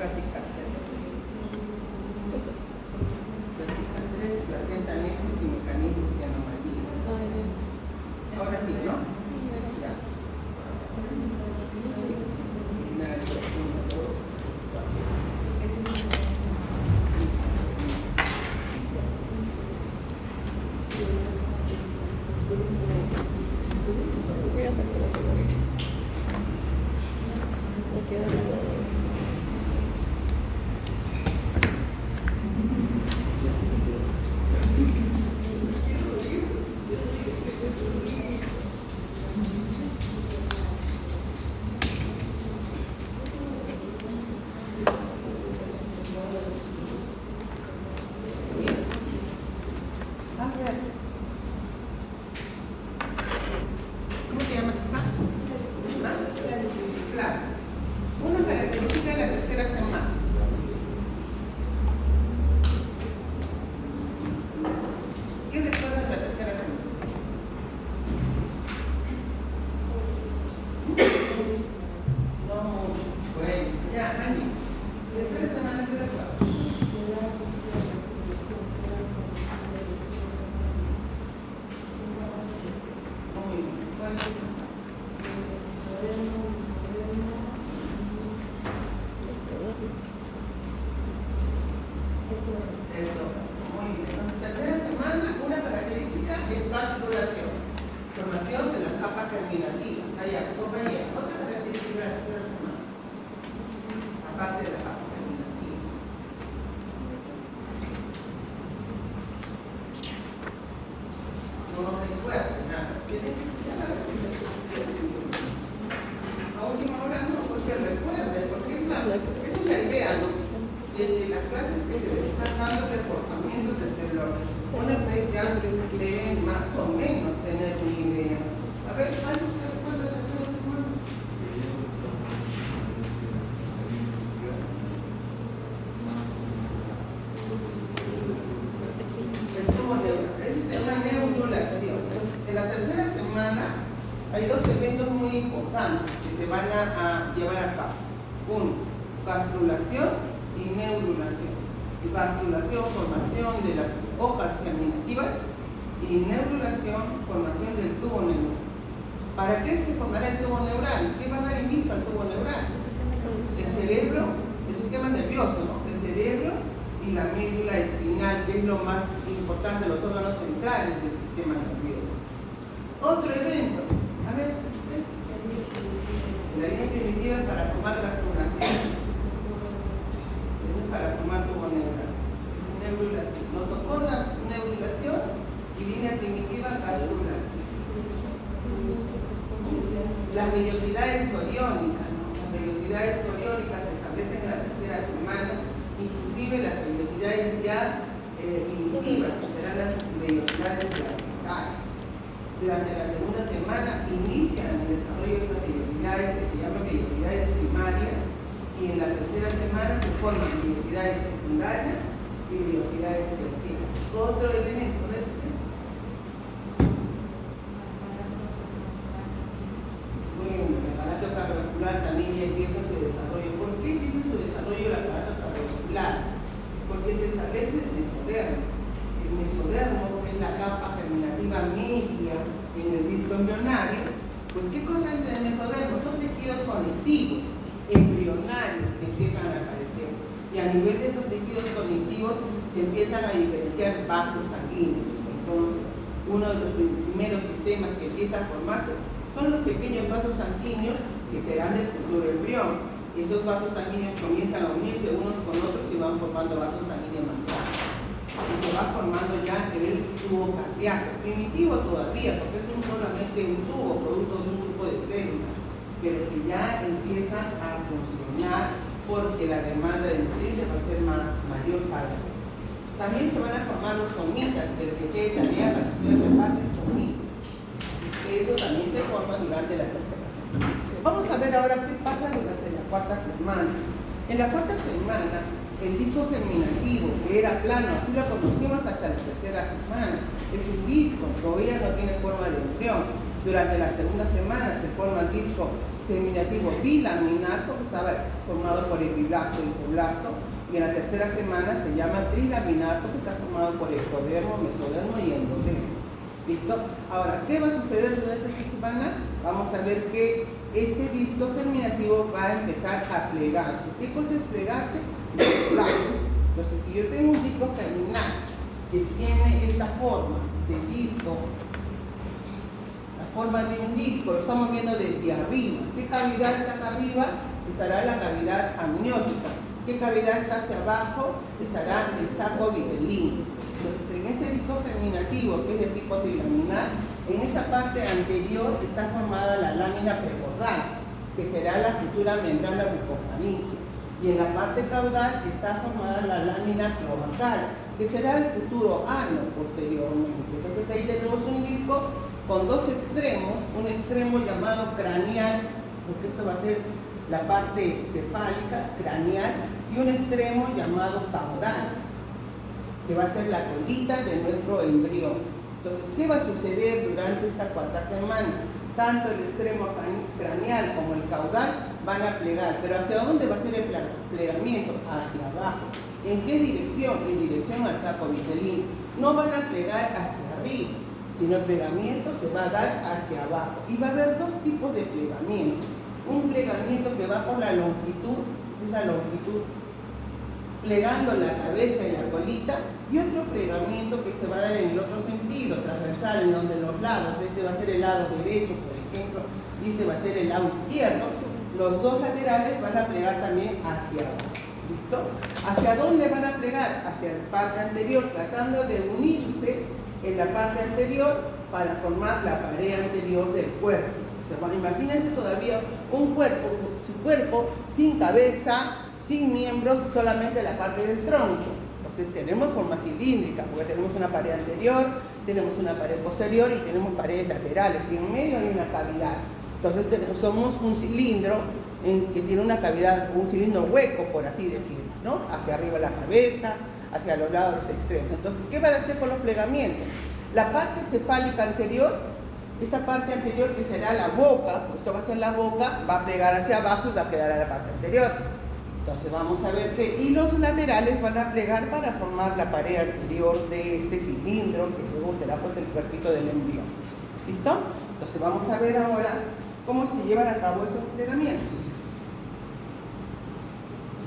práctica 3. Práctica 3, placenta, nexos y mecanismos y anomalías. Ahora sí, ¿no? Sí, ahora sí. Urinario, 1, 2, 4. Voy a pasar a hacer. Me queda nada. A ver. ¿Cómo te llamas, hija? Claro. Una característica de la tercera semana. ¿Qué recuerdas de la tercera semana? No mucho. Bueno, ya, Ani. Tercera semana, ¿qué recuerdas? Muy bien. ¿Cuál es? Muy bien. Entonces, tercera semana, una característica es vasculación, formación de las capas germinativas. Allá, compañía, otra característica de la tercera semana, aparte de las capas germinativas. No recuerdo nada. Tienes que estudiar la característica. A última hora no, porque recuerde, porque esa es la idea, ¿no? De las clases que se están dando reforzamiento del cerebro. Supone que ya deben más o menos tener una idea. A ver, ¿algo que recuerda de la tercera semana? El tubo neural. Eso se llama neurulación. En la tercera semana hay dos eventos muy importantes que se van a llevar a cabo. Uno, gastrulación y neurulación. Gastrulación, formación de las hojas germinativas, y neurulación, formación del tubo neural. ¿Para qué se formará el tubo neural? ¿Qué va a dar inicio al tubo neural? El cerebro, el sistema nervioso, ¿no? El cerebro y la médula espinal, que es lo más importante, los órganos centrales del sistema nervioso. Otro evento, a ver, la línea primitiva para formar gastrulación. Para formar tubo neural. Neurulación. Nos tocó la neurulación y línea primitiva gastrulación. Las vellosidades coriónicas, ¿no? Las vellosidades coriónicas se establecen en la tercera semana, inclusive las vellosidades ya definitivas, que serán las vellosidades clasicales. Durante la segunda semana inician el desarrollo de estas vellosidades que se llaman vellosidades primarias, y en la tercera semana se forman vellosidades secundarias y vellosidades terciarias. Otro elemento, ¿ves? Bueno, el aparato cardiovascular también ya empieza su desarrollo. ¿Por qué empieza su desarrollo el aparato cardiovascular? Porque se establece el mesodermo. El mesodermo, que es la capa germinativa media en el disco embrionario, pues ¿qué cosa es el mesodermo? Son tejidos conectivos embrionarios que empiezan a aparecer, y a nivel de estos tejidos conectivos se empiezan a diferenciar vasos sanguíneos. Entonces, uno de los primeros sistemas que empieza a formarse son los pequeños vasos sanguíneos que serán del futuro embrión. Esos vasos sanguíneos comienzan a unirse unos con otros y van formando vasos sanguíneos más grandes. Y se va formando ya el tubo cardíaco, primitivo todavía, porque es solamente un tubo, producto de un grupo de células, pero que ya empiezan a funcionar porque la demanda de nutrientes va a ser mayor cada vez. También se van a formar los somitas, que lo que quede tarea para que ustedes repasen somitas. Eso también se forma durante la tercera semana. Vamos a ver ahora qué pasa durante la cuarta semana. En la cuarta semana, el disco germinativo, que era plano, así lo conocimos hasta la tercera semana, es un disco, todavía no tiene forma de embrión. Durante la segunda semana se forma el disco germinativo bilaminar porque estaba formado por epiblasto y hipoblasto, y en la tercera semana se llama trilaminar porque está formado por ectodermo, mesodermo y endodermo. ¿Listo? Ahora, ¿qué va a suceder durante esta semana? Vamos a ver que este disco germinativo va a empezar a plegarse. ¿Qué cosa es plegarse? Doblarse. Entonces, si yo tengo un disco germinal que tiene esta forma de disco, la forma de un disco, lo estamos viendo desde arriba. ¿Qué cavidad está acá arriba? Estará la cavidad amniótica. ¿Qué cavidad está hacia abajo? Estará el saco vitelino. Entonces, en este disco germinativo, que es de tipo trilaminar, en esta parte anterior está formada la lámina precordal, que será la futura membrana bucofaríngea. Y en la parte caudal está formada la lámina cloacal, que será el futuro ano posteriormente. Entonces, ahí tenemos un disco con dos extremos, un extremo llamado craneal, porque esto va a ser la parte cefálica, craneal, y un extremo llamado caudal, que va a ser la colita de nuestro embrión. Entonces, ¿qué va a suceder durante esta cuarta semana? Tanto el extremo craneal como el caudal van a plegar, pero ¿hacia dónde va a ser el plegamiento? Hacia abajo. ¿En qué dirección? En dirección al saco vitelino. No van a plegar hacia arriba, sino el plegamiento se va a dar hacia abajo. Y va a haber dos tipos de plegamiento. Un plegamiento que va por la longitud, es la longitud, plegando la cabeza y la colita, y otro plegamiento que se va a dar en el otro sentido, transversal, en donde los lados, este va a ser el lado derecho, por ejemplo, y este va a ser el lado izquierdo. Los dos laterales van a plegar también hacia abajo. ¿Listo? ¿Hacia dónde van a plegar? Hacia la parte anterior, tratando de unirse en la parte anterior para formar la pared anterior del cuerpo. O sea, imagínense todavía un cuerpo, su cuerpo sin cabeza, sin miembros, solamente la parte del tronco. Entonces tenemos forma cilíndrica, porque tenemos una pared anterior, tenemos una pared posterior y tenemos paredes laterales, y en medio hay una cavidad. Entonces somos un cilindro que tiene una cavidad, un cilindro hueco, por así decirlo, ¿no? Hacia arriba la cabeza, hacia los lados los extremos. Entonces, ¿qué van a hacer con los plegamientos? La parte cefálica anterior, esta parte anterior que será la boca, pues esto va a ser la boca, va a plegar hacia abajo y va a quedar a la parte anterior. Entonces vamos a ver que, y los laterales van a plegar para formar la pared anterior de este cilindro, que luego será pues el cuerpito del embrión. ¿Listo? Entonces vamos a ver ahora cómo se llevan a cabo esos plegamientos.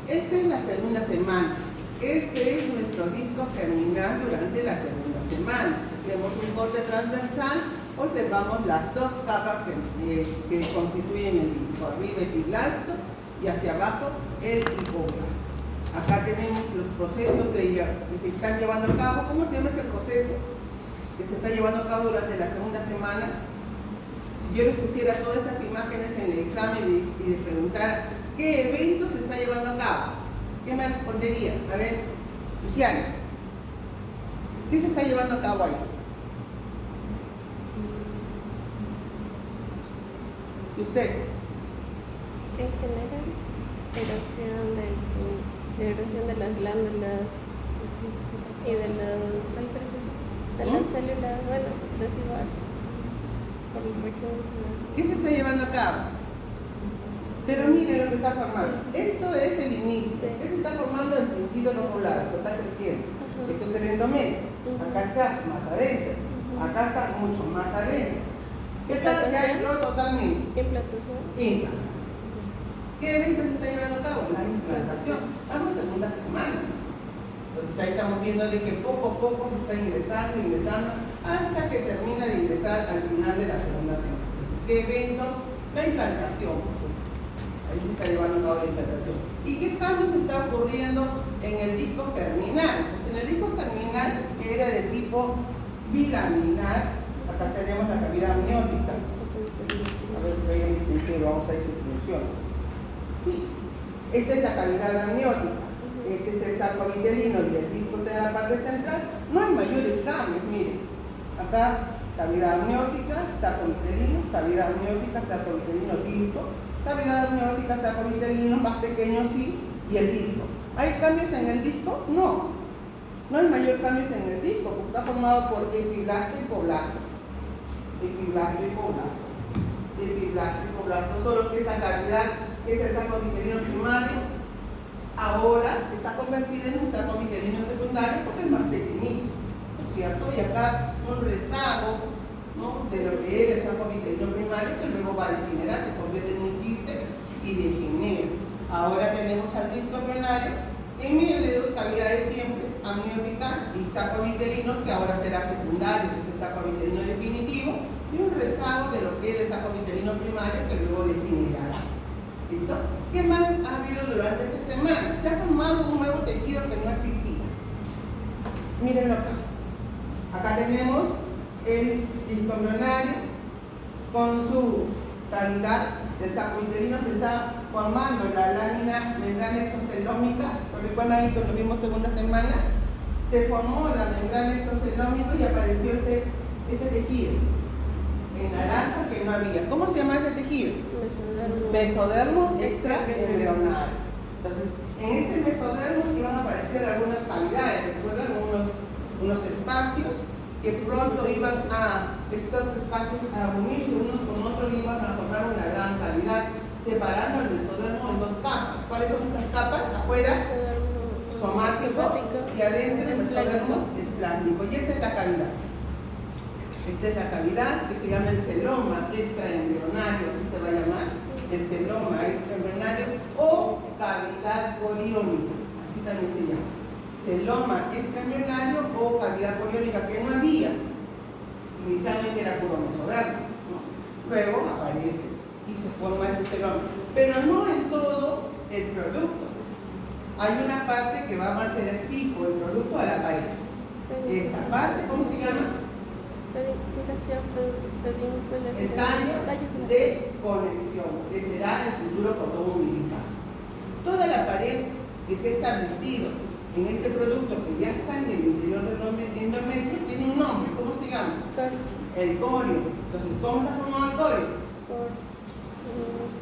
Esta es la segunda semana. Este es nuestro disco germinal durante la segunda semana. Hacemos un corte transversal, observamos las dos capas que constituyen el disco. Arriba epiblasto y hacia abajo el hipoblasto. Acá tenemos los procesos que se están llevando a cabo. ¿Cómo se llama este proceso que se está llevando a cabo durante la segunda semana? Si yo les pusiera todas estas imágenes en el examen y les preguntara ¿qué evento se está llevando a cabo? ¿Qué me respondería? A ver, Luciana, ¿qué se está llevando a cabo ahí? ¿Y usted? En general, erosión de las glándulas y de las células, bueno, desigual, por la reacción desigual. ¿Qué se está llevando a cabo? Pero miren lo que está formando. Esto es el inicio. ¿Qué se está formando? El sentido locular, se está creciendo. Esto es el endometrio. Acá está más adentro. Acá está mucho más adentro. ¿Qué tal? Ya entró totalmente. Implantación. Implantación. ¿Qué evento se está llevando a cabo? La implantación. Estamos en segunda semana. Entonces ahí estamos viendo de que poco a poco se está ingresando, hasta que termina de ingresar al final de la segunda semana. Entonces, ¿qué evento? La implantación. Ahí se está llevando a cabo la implantación. ¿Y qué cambios está ocurriendo en el disco germinal? Pues en el disco germinal, que era de tipo bilaminar, acá tenemos la cavidad amniótica. A ver, traigan mi puntero, vamos a ver su función. Sí, esa es la cavidad amniótica. Este es el saco vitelino y el disco de la parte central. No hay mayores cambios, miren. Acá, cavidad amniótica, saco vitelino, cavidad amniótica, saco vitelino, disco. Cavidad amniótica, saco vitelino, más pequeño sí, y el disco. ¿Hay cambios en el disco? No. No hay mayor cambios en el disco, porque está formado por epiblasto y hipoblasto. Epiblasto y hipoblasto. epiblástico blasto, solo que esa cavidad, que es el saco vitelino primario, ahora está convertida en un saco vitelino secundario porque es más pequeñito, ¿no es cierto? Y acá un rezago, ¿no?, de lo que era el saco vitelino primario, que luego va a degenerar, se convierte en un quiste y degenera. Ahora tenemos al disco embrionario en medio de dos cavidades siempre, amniótica y saco vitelino, que ahora será secundario, que es el saco vitelino definitivo, y un rezago de lo que era el saco vitelino primario, que luego degenerará. ¿Listo? ¿Qué más ha habido durante esta semana? Se ha formado un nuevo tejido que no existía. Mírenlo acá. Acá tenemos el disco embrionario con su cavidad del saco vitelino. Se está formando la lámina membrana exocelómica. ¿Recuerdan que lo vimos segunda semana? Se formó la membrana exocelómica y apareció ese tejido en naranja que no había. ¿Cómo se llama ese tejido? Mesodermo extraembrionario. Entonces, en este mesodermo iban a aparecer algunas cavidades, ¿recuerdan? Unos espacios que pronto iban a, estos espacios a unirse unos con otros y iban a formar una gran cavidad, separando el mesodermo en dos capas. ¿Cuáles son esas capas? Afuera, somático, y adentro el mesodermo esplásmico. Y esta es la cavidad. Esta es la cavidad que se llama el celoma extraembrionario, así se va a llamar, el celoma extraembrionario o cavidad coriónica, así también se llama. Celoma extraembrionario o cavidad coriónica, que no había. Inicialmente era puro mesodermo, ¿no? Luego aparece y se forma este celoma, pero no en todo el producto. Hay una parte que va a mantener fijo el producto a la pared. Esta parte, ¿cómo se llama? El tallo de conexión, que será el futuro cordón umbilical. Toda la pared que se ha establecido en este producto que ya está en el interior del endometrio tiene un nombre. ¿Cómo se llama? El corio. Entonces, ¿cómo está formado el corio?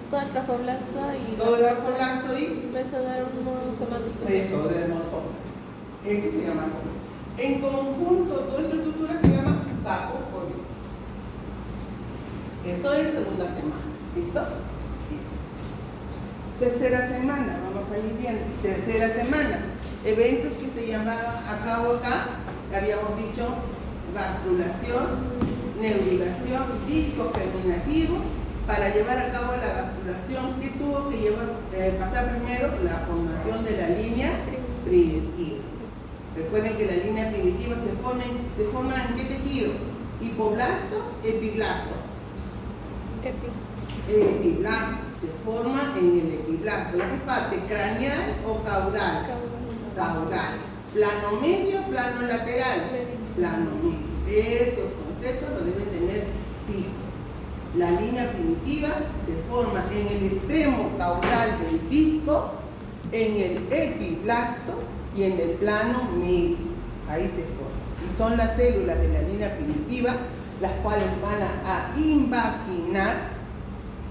Todo el trofoblasto y todo el trofoblasto y mesodermo somático. Mesodermo somático. Ese se llama corio. En conjunto, toda esta estructura se llama saco corio. Eso es segunda semana. ¿Listo? Tercera semana, vamos a ir viendo. Tercera semana. Eventos que se llevaban a cabo acá, habíamos dicho, gastrulación, neurulación, disco germinativo. Para llevar a cabo la gastrulación, ¿qué tuvo que pasar primero? La formación de la línea primitiva. Recuerden que la línea primitiva se forma en qué tejido? Hipoblasto, epiblasto. Epiblasto. Se forma en el epiblasto. ¿En qué parte? ¿Craneal o caudal? Caudal. Plano medio, plano lateral. Plano medio. Esos conceptos los deben tener fijos. La línea primitiva se forma en el extremo caudal del disco, en el epiblasto y en el plano medio. Ahí se forma. Y son las células de la línea primitiva las cuales van a invaginar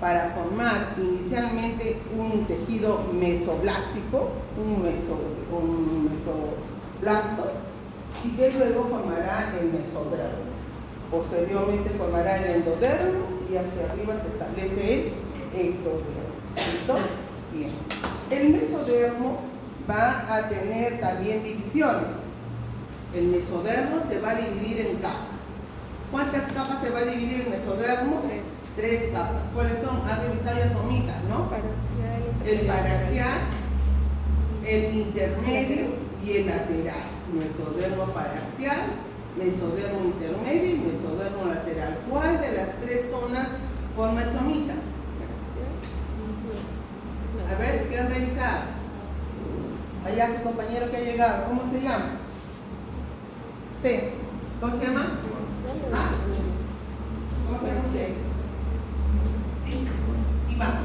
para formar inicialmente un tejido mesoblástico, un mesoblasto, y que luego formará el mesodermo. Posteriormente formará el endodermo y hacia arriba se establece el ectodermo. ¿Listo? Bien. El mesodermo va a tener también divisiones. El mesodermo se va a dividir en capas. ¿Cuántas capas se va a dividir el mesodermo? Tres capas. ¿Cuáles son? A revisar ya somitas, ¿no? El paraxial, el intermedio y el lateral. Mesodermo paraxial, mesodermo intermedio y mesodermo lateral. ¿Cuál de las tres zonas forma el somita? A ver, ¿qué han revisado? Allá su compañero que ha llegado, ¿cómo se llama? ¿Usted? ¿Cómo se llama? ¿Ah? ¿Cómo se llama usted? Sí, Iván.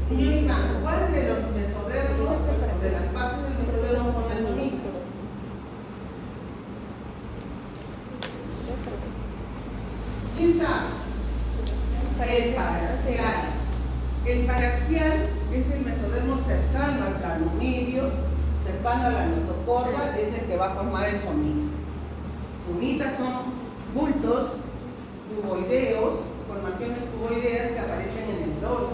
Señor Iván, ¿cuál de los mesodermos, de las partes del mesodermo forma el somita? ¿Quién sabe? El paraxial. El paraxial es el mesodermo cercano al plano medio, cercano a la notocorda, es el que va a formar el somita. Somitas son bultos cuboideos formaciones cuboideas que aparecen en el dorso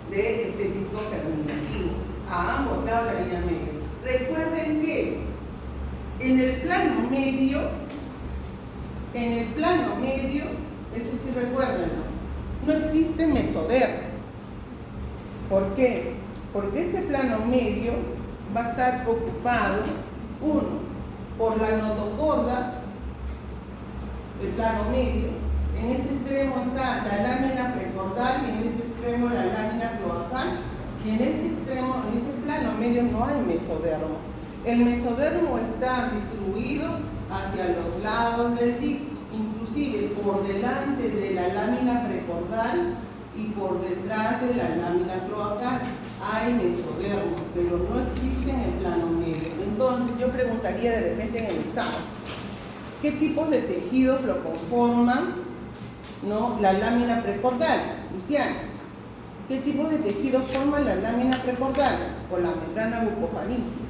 de este disco germinativo. A ambos lados de la línea media. Recuerden que en el plano medio, eso sí recuérdenlo, no existe mesodermo. ¿Por qué? Porque este plano medio va a estar ocupado, uno, por la notocorda, el plano medio. En este extremo está la lámina precordal y en este extremo la lámina cloacal. Y en este extremo, en este plano medio no hay mesodermo. El mesodermo está distribuido hacia los lados del disco, inclusive por delante de la lámina precordal y por detrás de la lámina cloacal. Hay mesodermo, pero no existe en el plano medio. Entonces yo preguntaría de repente en el examen, ¿qué tipos de tejidos lo conforman, ¿no? La lámina precordal? Luciana, ¿qué tipo de tejidos forman la lámina precordal? Con la membrana bucofaríngea.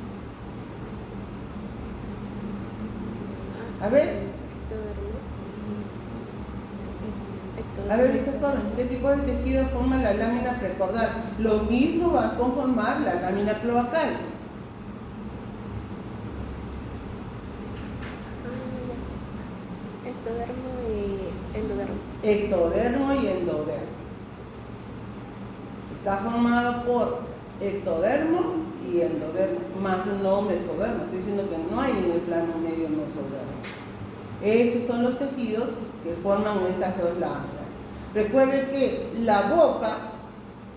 A ver, ¿qué tipo de tejido forma la lámina precordal? Lo mismo va a conformar la lámina cloacal. Ectodermo y endodermo. Ectodermo y endodermo. Está formado por ectodermo y endodermo, más no mesodermo. Estoy diciendo que no hay en el plano medio mesodermo. Esos son los tejidos que forman estas dos láminas. Recuerden que la boca,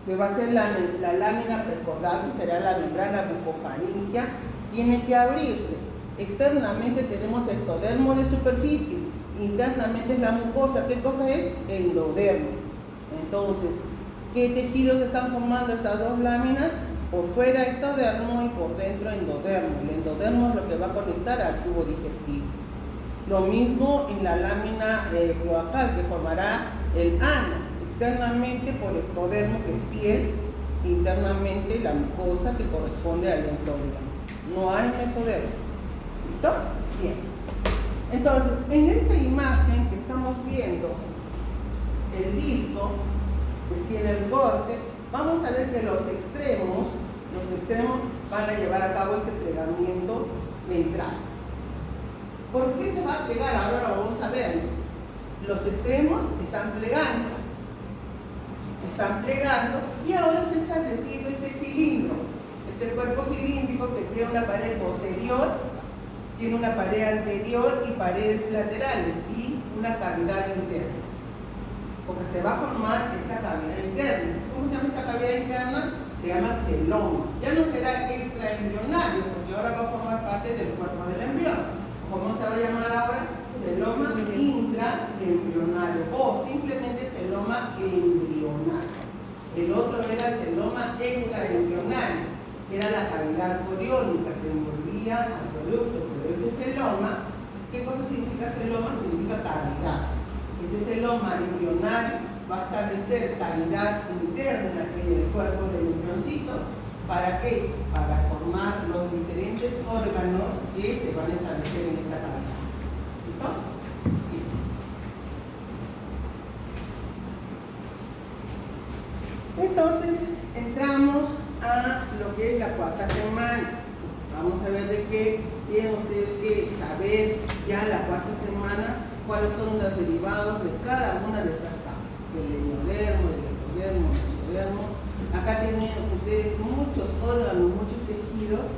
que va a ser la lámina precordal, que será la membrana bucofaríngea, tiene que abrirse. Externamente tenemos ectodermo de superficie, internamente es la mucosa. ¿Qué cosa es? Endodermo. Entonces, ¿qué tejidos están formando estas dos láminas? Por fuera ectodermo y por dentro endodermo. El endodermo es lo que va a conectar al tubo digestivo. Lo mismo en la lámina cloacal, que formará el ano, externamente por ectodermo, que es piel, internamente la mucosa, que corresponde al endodermo. No hay mesodermo. ¿Listo? Bien. Entonces, en esta imagen que estamos viendo, el disco, que tiene el corte, vamos a ver que los extremos van a llevar a cabo este plegamiento ventral. ¿Por qué se va a plegar? Ahora lo vamos a ver. Los extremos están plegando y ahora se ha establecido este cilindro, este cuerpo cilíndrico que tiene una pared posterior, tiene una pared anterior y paredes laterales y una cavidad interna. Porque se va a formar esta cavidad interna. ¿Cómo se llama esta cavidad interna? Se llama celoma. Ya no será extraembrionario, porque ahora va a formar parte del cuerpo del embrión. ¿Cómo se va a llamar ahora? Celoma intraembrionario o simplemente celoma embrionario. El otro era celoma extraembrionario, que era la cavidad coriónica que envolvía al producto. Pero este celoma, ¿qué cosa significa celoma? Significa cavidad. Ese celoma embrionario va a establecer cavidad interna en el cuerpo del embrioncito. ¿Para qué? Para formar los diferentes órganos que se van a establecer en esta cavidad. ¿Listo? Bien. Entonces, entramos a lo que es la cuarta semana. Vamos a ver de qué tienen ustedes que saber ya la cuarta semana, cuáles son los derivados de cada una de estas capas. El endodermo, el ectodermo, el mesodermo. Acá tienen ustedes muchos órganos, muchos tejidos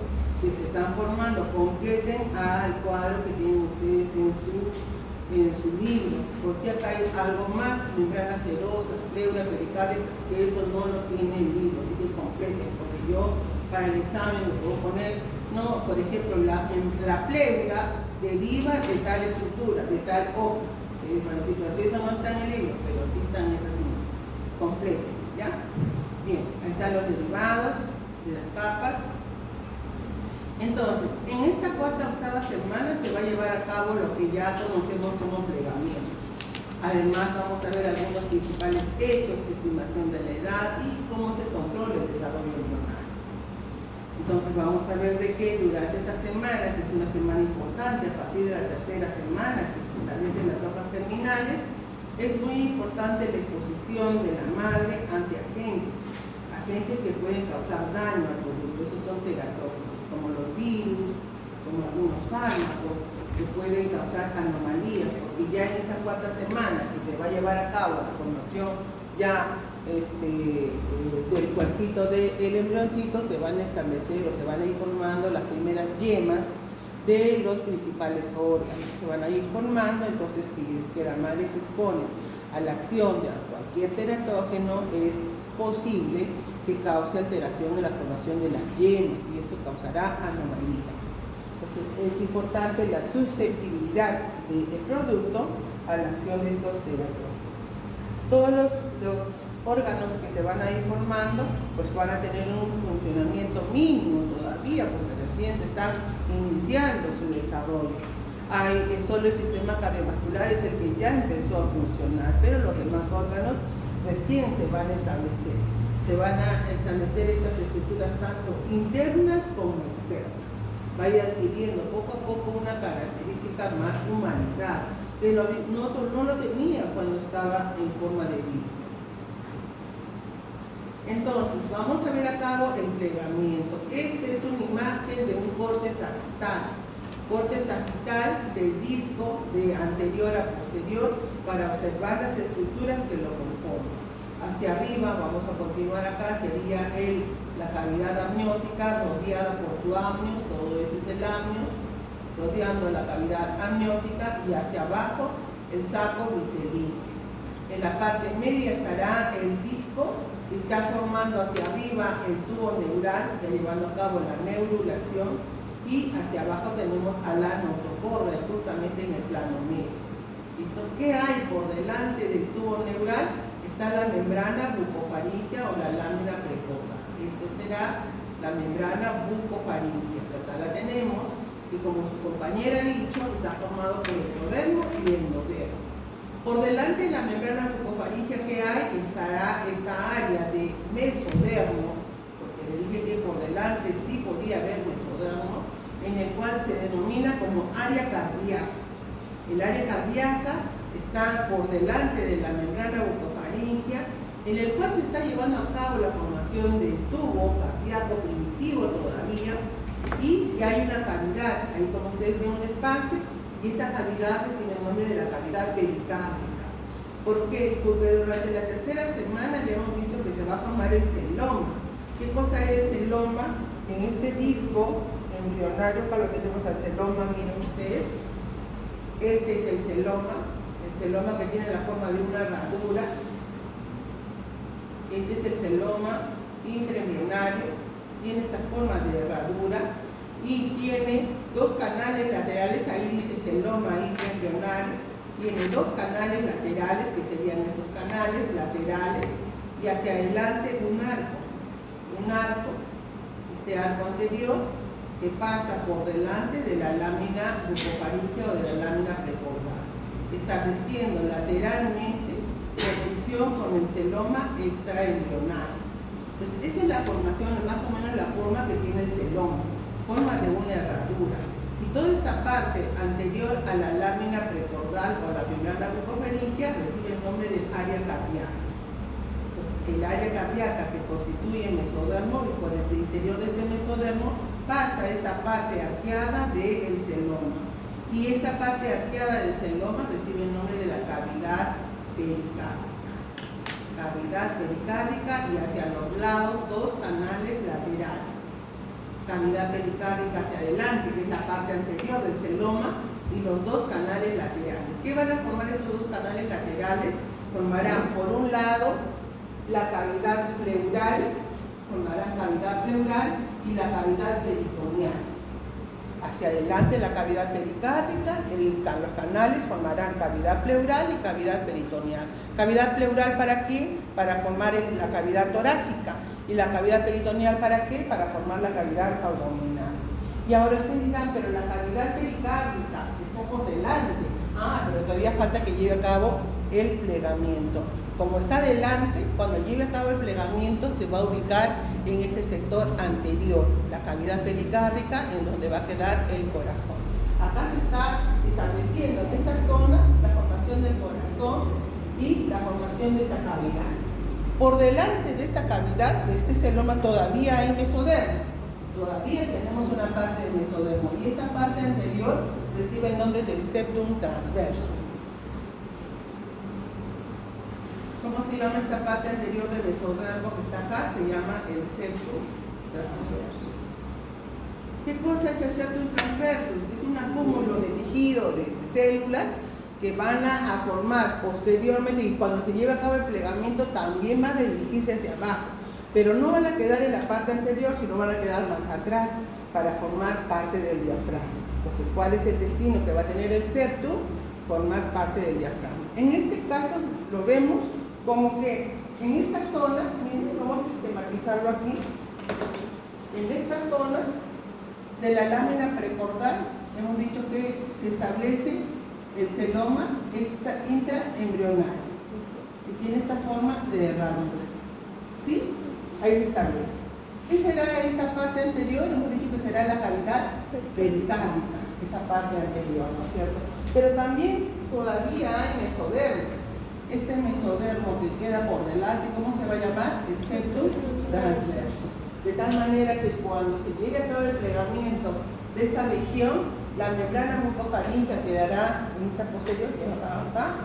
que se están formando. Completen al cuadro que tienen ustedes en su libro, porque acá hay algo más: membrana serosa, pleura pericárdica, que eso no lo tiene el libro, así que completen, porque yo para el examen lo puedo poner, no, por ejemplo, la pleura deriva de tal estructura, de tal hoja. Bueno, si eso no está en el libro, pero sí está en esta imagen. Completen, ¿ya? Bien, ahí están los derivados de las capas. Entonces, en esta octava semana se va a llevar a cabo lo que ya conocemos como plegamiento. Además, vamos a ver algunos principales hechos, estimación de la edad y cómo se controla el desarrollo embrionario. Entonces, vamos a ver de que durante esta semana, que es una semana importante, a partir de la tercera semana que se establecen las hojas germinales, Es muy importante la exposición de la madre ante agentes que pueden causar daño al producto. Esos son teratógenos, como los virus, como algunos fármacos que pueden causar anomalías, porque ya en esta cuarta semana que se va a llevar a cabo la formación ya del cuerpito del embrioncito, se van a establecer o se van a ir formando las primeras yemas de los principales órganos, se van a ir formando. Entonces, si es que la madre se expone a la acción de cualquier teratógeno, es posible que cause alteración en la formación de las yemas y eso causará anomalías. Entonces, es importante la susceptibilidad del producto a la acción de estos teratógenos. Todos los órganos que se van a ir formando, pues van a tener un funcionamiento mínimo todavía, porque recién se está iniciando su desarrollo. Solo el sistema cardiovascular es el que ya empezó a funcionar, pero los demás órganos recién se van a establecer. Se van a establecer estas estructuras tanto internas como externas. Va a ir adquiriendo poco a poco una característica más humanizada, que no lo tenía cuando estaba en forma de disco. Entonces, vamos a ver a cabo el plegamiento. Esta es una imagen de un corte sagital. Corte sagital del disco de anterior a posterior para observar las estructuras que lo conforman. Hacia arriba, vamos a continuar acá, sería la cavidad amniótica rodeada por su amnios, todo esto es el amnios, rodeando la cavidad amniótica, y hacia abajo el saco vitelino. En la parte media estará el disco, que está formando hacia arriba el tubo neural, ya llevando a cabo la neurulación, y hacia abajo tenemos a la notocorda, justamente en el plano medio. ¿Listo? ¿Qué hay por delante del tubo neural? Está la membrana bucofaríngea o la lámina precordal. Esto será la membrana bucofaríngea, que acá la tenemos, y como su compañera ha dicho, está formado por ectodermo y endodermo. Por delante de la membrana bucofaríngea que hay, estará esta área de mesodermo, porque le dije que por delante sí podía haber mesodermo, en el cual se denomina como área cardíaca. El área cardíaca está por delante de la membrana bucofaríngea, en el cual se está llevando a cabo la formación del tubo cardíaco primitivo todavía, y hay una cavidad, ahí como ustedes ven un espacio, y esa cavidad recibe el nombre de la cavidad pericárdica. ¿Por qué? Porque durante la tercera semana ya hemos visto que se va a formar el celoma. ¿Qué cosa es el celoma? En este disco embrionario, acá lo tenemos al celoma, miren ustedes, este es el celoma que tiene la forma de una herradura. Este es el celoma intraembrionario, tiene esta forma de herradura y tiene dos canales laterales, ahí dice celoma intraembrionario, tiene dos canales laterales, que serían estos canales laterales, y hacia adelante un arco, este arco anterior, que pasa por delante de la lámina bucofaríngea o de la lámina precordal, estableciendo lateralmente protección con el celoma extraembrionario. Entonces, esta es la formación, más o menos la forma que tiene el celoma, forma de una herradura. Y toda esta parte anterior a la lámina precordal o la membrana bucofaríngea recibe el nombre del área cardíaca. Entonces, el área cardíaca que constituye mesodermo, y por el interior de este mesodermo pasa esta parte arqueada del celoma. Y esta parte arqueada del celoma recibe el nombre de la cavidad pericárdica. Cavidad pericárdica, y hacia los lados dos canales laterales. Cavidad pericárdica hacia adelante, que es la parte anterior del celoma, y los dos canales laterales. ¿Qué van a formar estos dos canales laterales? Formarán por un lado la cavidad pleural, y la cavidad peritoneal. Hacia adelante la cavidad pericárdica, los canales formarán cavidad pleural y cavidad peritoneal. ¿Cavidad pleural para qué? Para formar la cavidad torácica. ¿Y la cavidad peritoneal para qué? Para formar la cavidad abdominal. Y ahora ustedes dirán, pero la cavidad pericárdica está por delante. Pero todavía falta que lleve a cabo el plegamiento. Como está delante, cuando lleve a cabo el plegamiento se va a ubicar en este sector anterior, la cavidad pericárdica, en donde va a quedar el corazón. Acá se está estableciendo en esta zona la formación del corazón, y la formación de esta cavidad. Por delante de esta cavidad, de este celoma, todavía hay mesodermo. Todavía tenemos una parte de mesodermo y esta parte anterior recibe el nombre del septum transverso. ¿Cómo se llama esta parte anterior del mesodermo que está acá? Se llama el septum transverso. ¿Qué cosa es el septum transverso? Es un acúmulo de tejido, de células que van a formar posteriormente, y cuando se lleva a cabo el plegamiento también van a dirigirse hacia abajo, pero no van a quedar en la parte anterior, sino van a quedar más atrás para formar parte del diafragma. Entonces, ¿cuál es el destino que va a tener el septum? Formar parte del diafragma. En este caso lo vemos como que en esta zona, miren, vamos a sistematizarlo aquí, en esta zona de la lámina precordal, hemos dicho que se establece el celoma intraembrional y tiene esta forma de herradura. ¿Sí? Ahí se establece. ¿Qué será esta parte anterior? Hemos dicho que será la cavidad pericárdica, esa parte anterior, ¿no es cierto? Pero también todavía hay mesodermo. Este mesodermo que queda por delante, ¿cómo se va a llamar? El septum transverso. De tal manera que cuando se llegue a cabo el plegamiento de esta región, la membrana mucofaríngea quedará en esta posterior, que acá.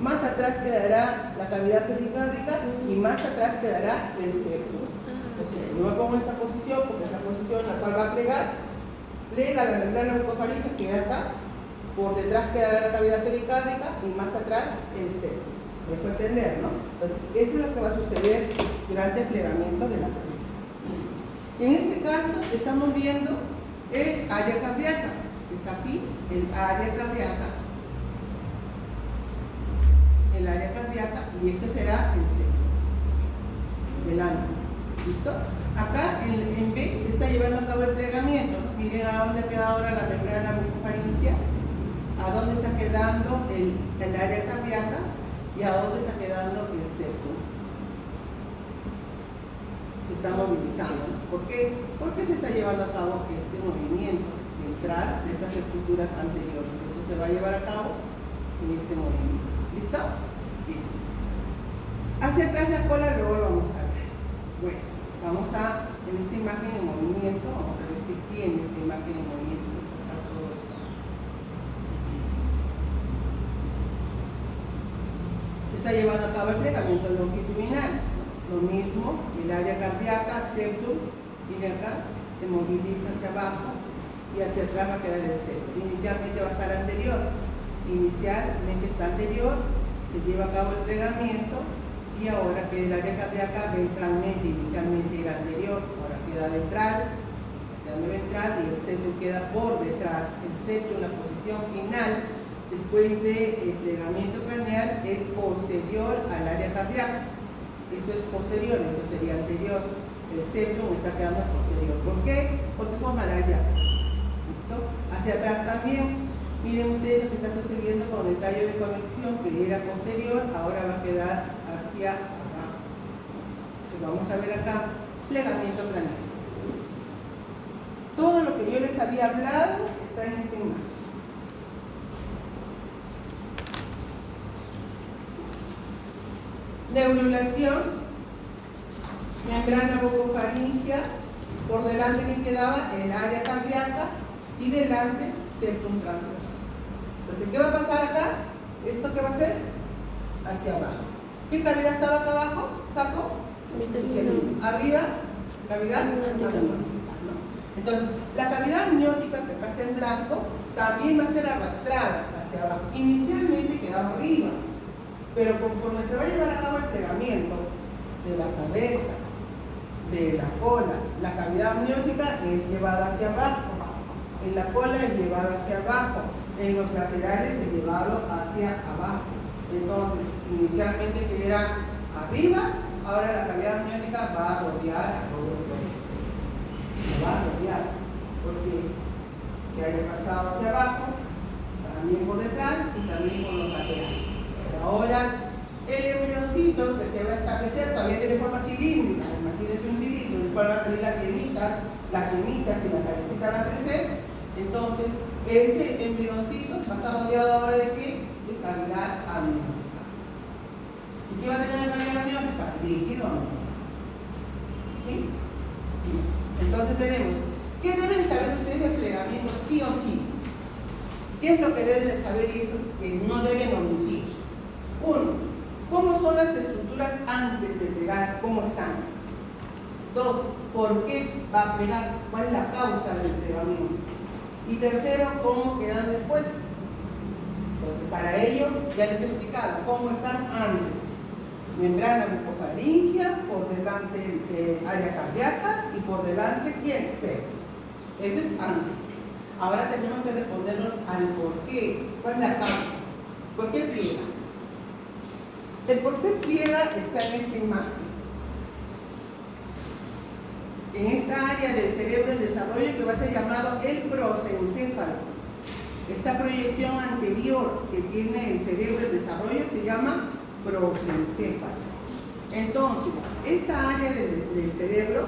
Más atrás quedará la cavidad pericárdica y más atrás quedará el septum. Entonces, yo me pongo en esta posición porque es la posición en la cual va a plegar. Plega la membrana mucofaríngea, queda acá. Por detrás quedará la cavidad pericárdica y más atrás el septum. ¿Me dejo entender, no? Entonces, eso es lo que va a suceder durante el plegamiento de la cabeza. En este caso, estamos viendo el área cardíaca. Está aquí el área cardíaca. El área cardíaca, y este será el septum. Delante. ¿Listo? Acá en B se está llevando a cabo el plegamiento. Miren a dónde queda ahora la membrana mucofaríngea, a dónde está quedando el área cardíaca y a dónde está quedando el septum. Se está movilizando. ¿Por qué? Porque se está llevando a cabo este movimiento central de estas estructuras anteriores. Esto se va a llevar a cabo en este movimiento. ¿Listo? Bien. Hacia atrás la cola, luego lo vamos a ver. Bueno, vamos a, en esta imagen en movimiento, vamos a ver qué tiene esta imagen en movimiento. Todo esto. Se está llevando a cabo el plegamiento longitudinal. Lo mismo, el área cardíaca, septum, miren acá, se moviliza hacia abajo y hacia atrás va a quedar el septum. Inicialmente va a estar anterior. Inicialmente está anterior, se lleva a cabo el plegamiento y ahora que el área cardíaca ventralmente, inicialmente era anterior, ahora queda ventral, y el septum queda por detrás. El septum, la posición final después del plegamiento craneal, es posterior al área cardíaca. Esto es posterior, esto sería anterior. El septum está quedando posterior. ¿Por qué? Porque formará el diafragma. ¿Listo? Hacia atrás también. Miren ustedes lo que está sucediendo con el tallo de conexión, que era posterior, ahora va a quedar hacia abajo. Entonces vamos a ver acá, plegamiento craneal. Todo lo que yo les había hablado está en esta imagen. Neurulación, membrana bucofaríngea, por delante que quedaba el área cardíaca y delante septum transverso. Entonces, ¿qué va a pasar acá? ¿Esto qué va a ser? Hacia abajo. ¿Qué cavidad estaba acá abajo? ¿Saco? Arriba, cavidad amniótica. ¿No? Entonces, la cavidad amniótica, que acá está en blanco, también va a ser arrastrada hacia abajo. Inicialmente quedaba arriba, pero conforme se va a llevar a cabo el plegamiento de la cabeza, de la cola, la cavidad amniótica es llevada hacia abajo. En la cola es llevada hacia abajo, en los laterales es llevado hacia abajo. Entonces, inicialmente que era arriba, ahora la cavidad amniótica va a rodear a todo el cuerpo. Va a rodear, porque se haya pasado hacia abajo, también por detrás y también por los laterales. Ahora, el embrioncito que se va a establecer todavía tiene forma cilíndrica. Imagínense un cilindro en el cual van a salir las yemitas y la cabecita va a crecer. Entonces, ese embrioncito va a estar rodeado ahora de ¿qué? De cavidad amniótica. ¿Qué va a tener la cavidad amniótica? Líquido amniótico. ¿Sí? Bien. Entonces tenemos, ¿qué deben saber ustedes del plegamiento sí o sí? ¿Qué es lo que deben de saber y eso que no deben omitir? Uno, ¿cómo son las estructuras antes de plegar? ¿Cómo están? Dos, ¿por qué va a plegar? ¿Cuál es la causa del plegamiento? Y tercero, ¿cómo quedan después? Entonces, para ello, ya les he explicado cómo están antes. Membrana bucofaringea, por delante área cardíaca y por delante, ¿quién? Septo. Eso es antes. Ahora tenemos que respondernos al por qué. ¿Cuál es la causa? ¿Por qué pliega? El por qué pliega está en esta imagen. En esta área del cerebro, el desarrollo que va a ser llamado el prosencéfalo. Esta proyección anterior que tiene el cerebro, el desarrollo, se llama prosencéfalo. Entonces, esta área del cerebro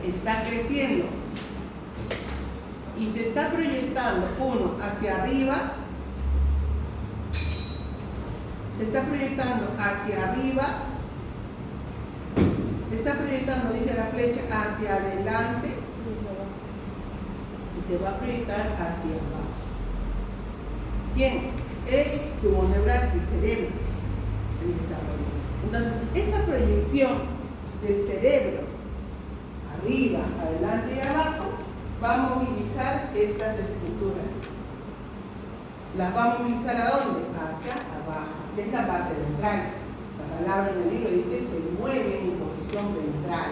está creciendo y se está proyectando, uno, hacia arriba, se está proyectando hacia arriba, se está proyectando, dice la flecha, hacia adelante y se va a proyectar hacia abajo. Bien, el tubo neural, el cerebro, el desarrollo. Entonces, esa proyección del cerebro, arriba, adelante y abajo, va a movilizar estas estructuras. ¿Las va a movilizar a dónde? Hacia abajo. Es la parte ventral. La palabra en el libro dice se mueve en posición ventral.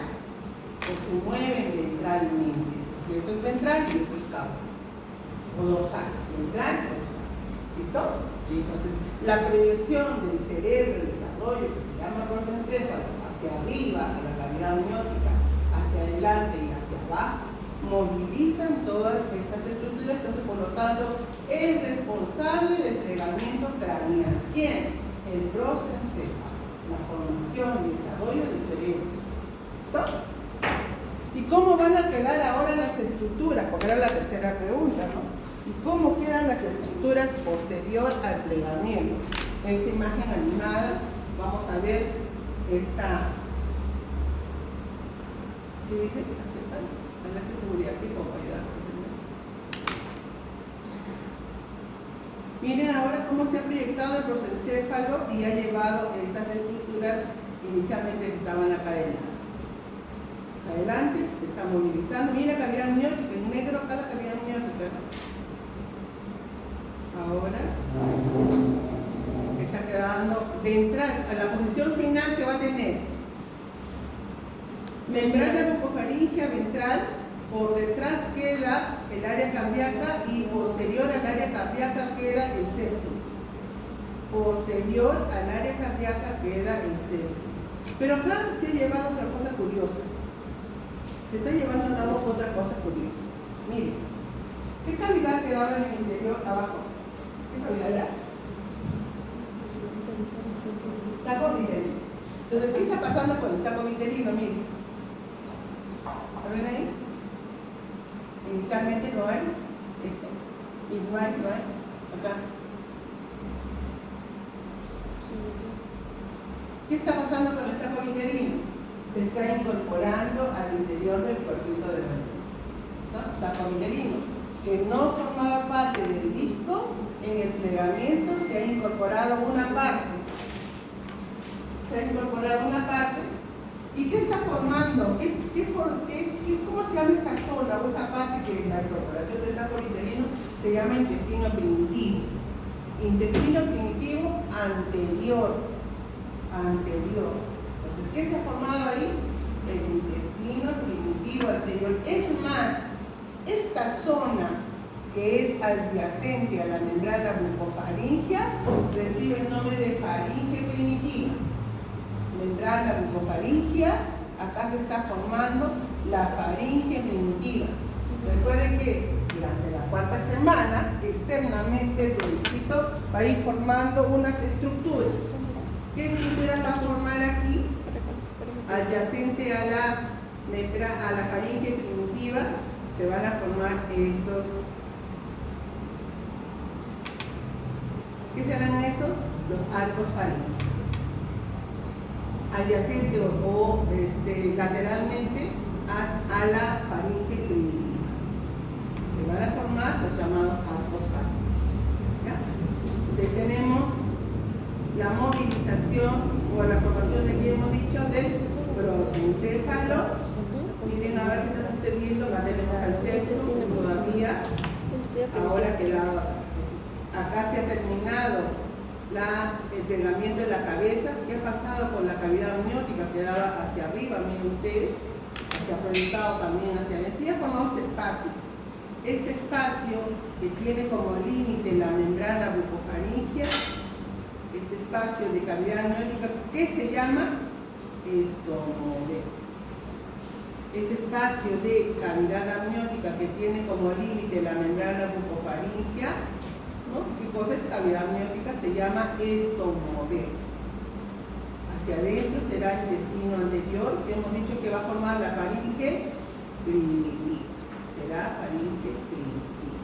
O se mueven ventralmente. Y esto es ventral y esto es caudal. O dorsal. Ventral, dorsal. ¿Listo? Y entonces, la proyección del cerebro, el desarrollo, que se llama prosencéfalo, hacia arriba, a la cavidad amniótica, hacia adelante y hacia abajo, movilizan todas estas estructuras. Entonces, por lo tanto, es responsable del plegamiento craneal. ¿Quién? El prosencéfalo, la formación y desarrollo del cerebro. ¿Listo? ¿Y cómo van a quedar ahora las estructuras? Porque era la tercera pregunta, ¿no? ¿Y cómo quedan las estructuras posterior al plegamiento? En esta imagen animada vamos a ver esta. ¿Qué dice? Aceptar. Alerta de seguridad aquí puedo ayudar. Miren ahora cómo se ha proyectado el prosencéfalo y ha llevado estas estructuras que inicialmente estaban acá adelante. Adelante, se está movilizando. Mira la cavidad amniótica, en negro acá la cavidad amniótica. Ahora está quedando ventral, a la posición final que va a tener membrana bucofaringea ventral, por detrás queda el área cardíaca y posterior al área cardíaca queda el septum. Posterior al área cardíaca queda el septum. Pero acá se ha llevado otra cosa curiosa. Se está llevando a cabo otra cosa curiosa. Miren, ¿qué cavidad quedaba en el interior abajo? ¿Qué cavidad era? Saco vitelino. Entonces, ¿qué está pasando con el saco vitelino? Miren. ¿Lo ven ahí? Inicialmente no hay esto. Y no hay. Acá. ¿Qué está pasando con el saco vitelino? Se está incorporando al interior del cuerpito de la niña. ¿No? Saco vitelino, que no formaba parte del disco, en el plegamiento se ha incorporado una parte. ¿Y qué está formando? ¿Cómo se llama esta zona o esa parte que en la incorporación del saco vitelino se llama intestino primitivo? Intestino primitivo anterior. Entonces, ¿qué se ha formado ahí? El intestino primitivo anterior. Es más, esta zona que es adyacente a la membrana bucofaringea recibe el nombre de faringe primitiva. Membrana bucofaringea, acá se está formando la faringe primitiva. Recuerden que durante la cuarta semana, externamente el bronquito va a ir formando unas estructuras. ¿Qué estructuras va a formar aquí? Adyacente a la faringe primitiva se van a formar estos. ¿Qué serán esos? los arcos faríngeos. Adyacente o lateralmente a la faringe primitiva. Se van a formar los llamados arcos faríngeo. ¿Ya? Entonces ahí tenemos la movilización o la formación de que hemos dicho del prosencéfalo. Miren ahora qué está sucediendo, acá tenemos al septum todavía, ahora que acá se ha terminado el pegamiento de la cabeza. ¿Qué ha pasado con la cavidad amniótica que daba hacia arriba? Miren ustedes, se ha proyectado también hacia adentro y ha formado este espacio. Este espacio que tiene como límite la membrana bucofaríngea, este espacio de cavidad amniótica, ¿qué se llama? Estomodeo. Ese espacio de cavidad amniótica que tiene como límite la membrana bucofaríngea, ¿no? ¿Qué cosa es cavidad amniótica? Se llama estomodeo. Hacia adentro será el intestino anterior, que hemos dicho que va a formar la faringe primitiva. Será faringe primitiva,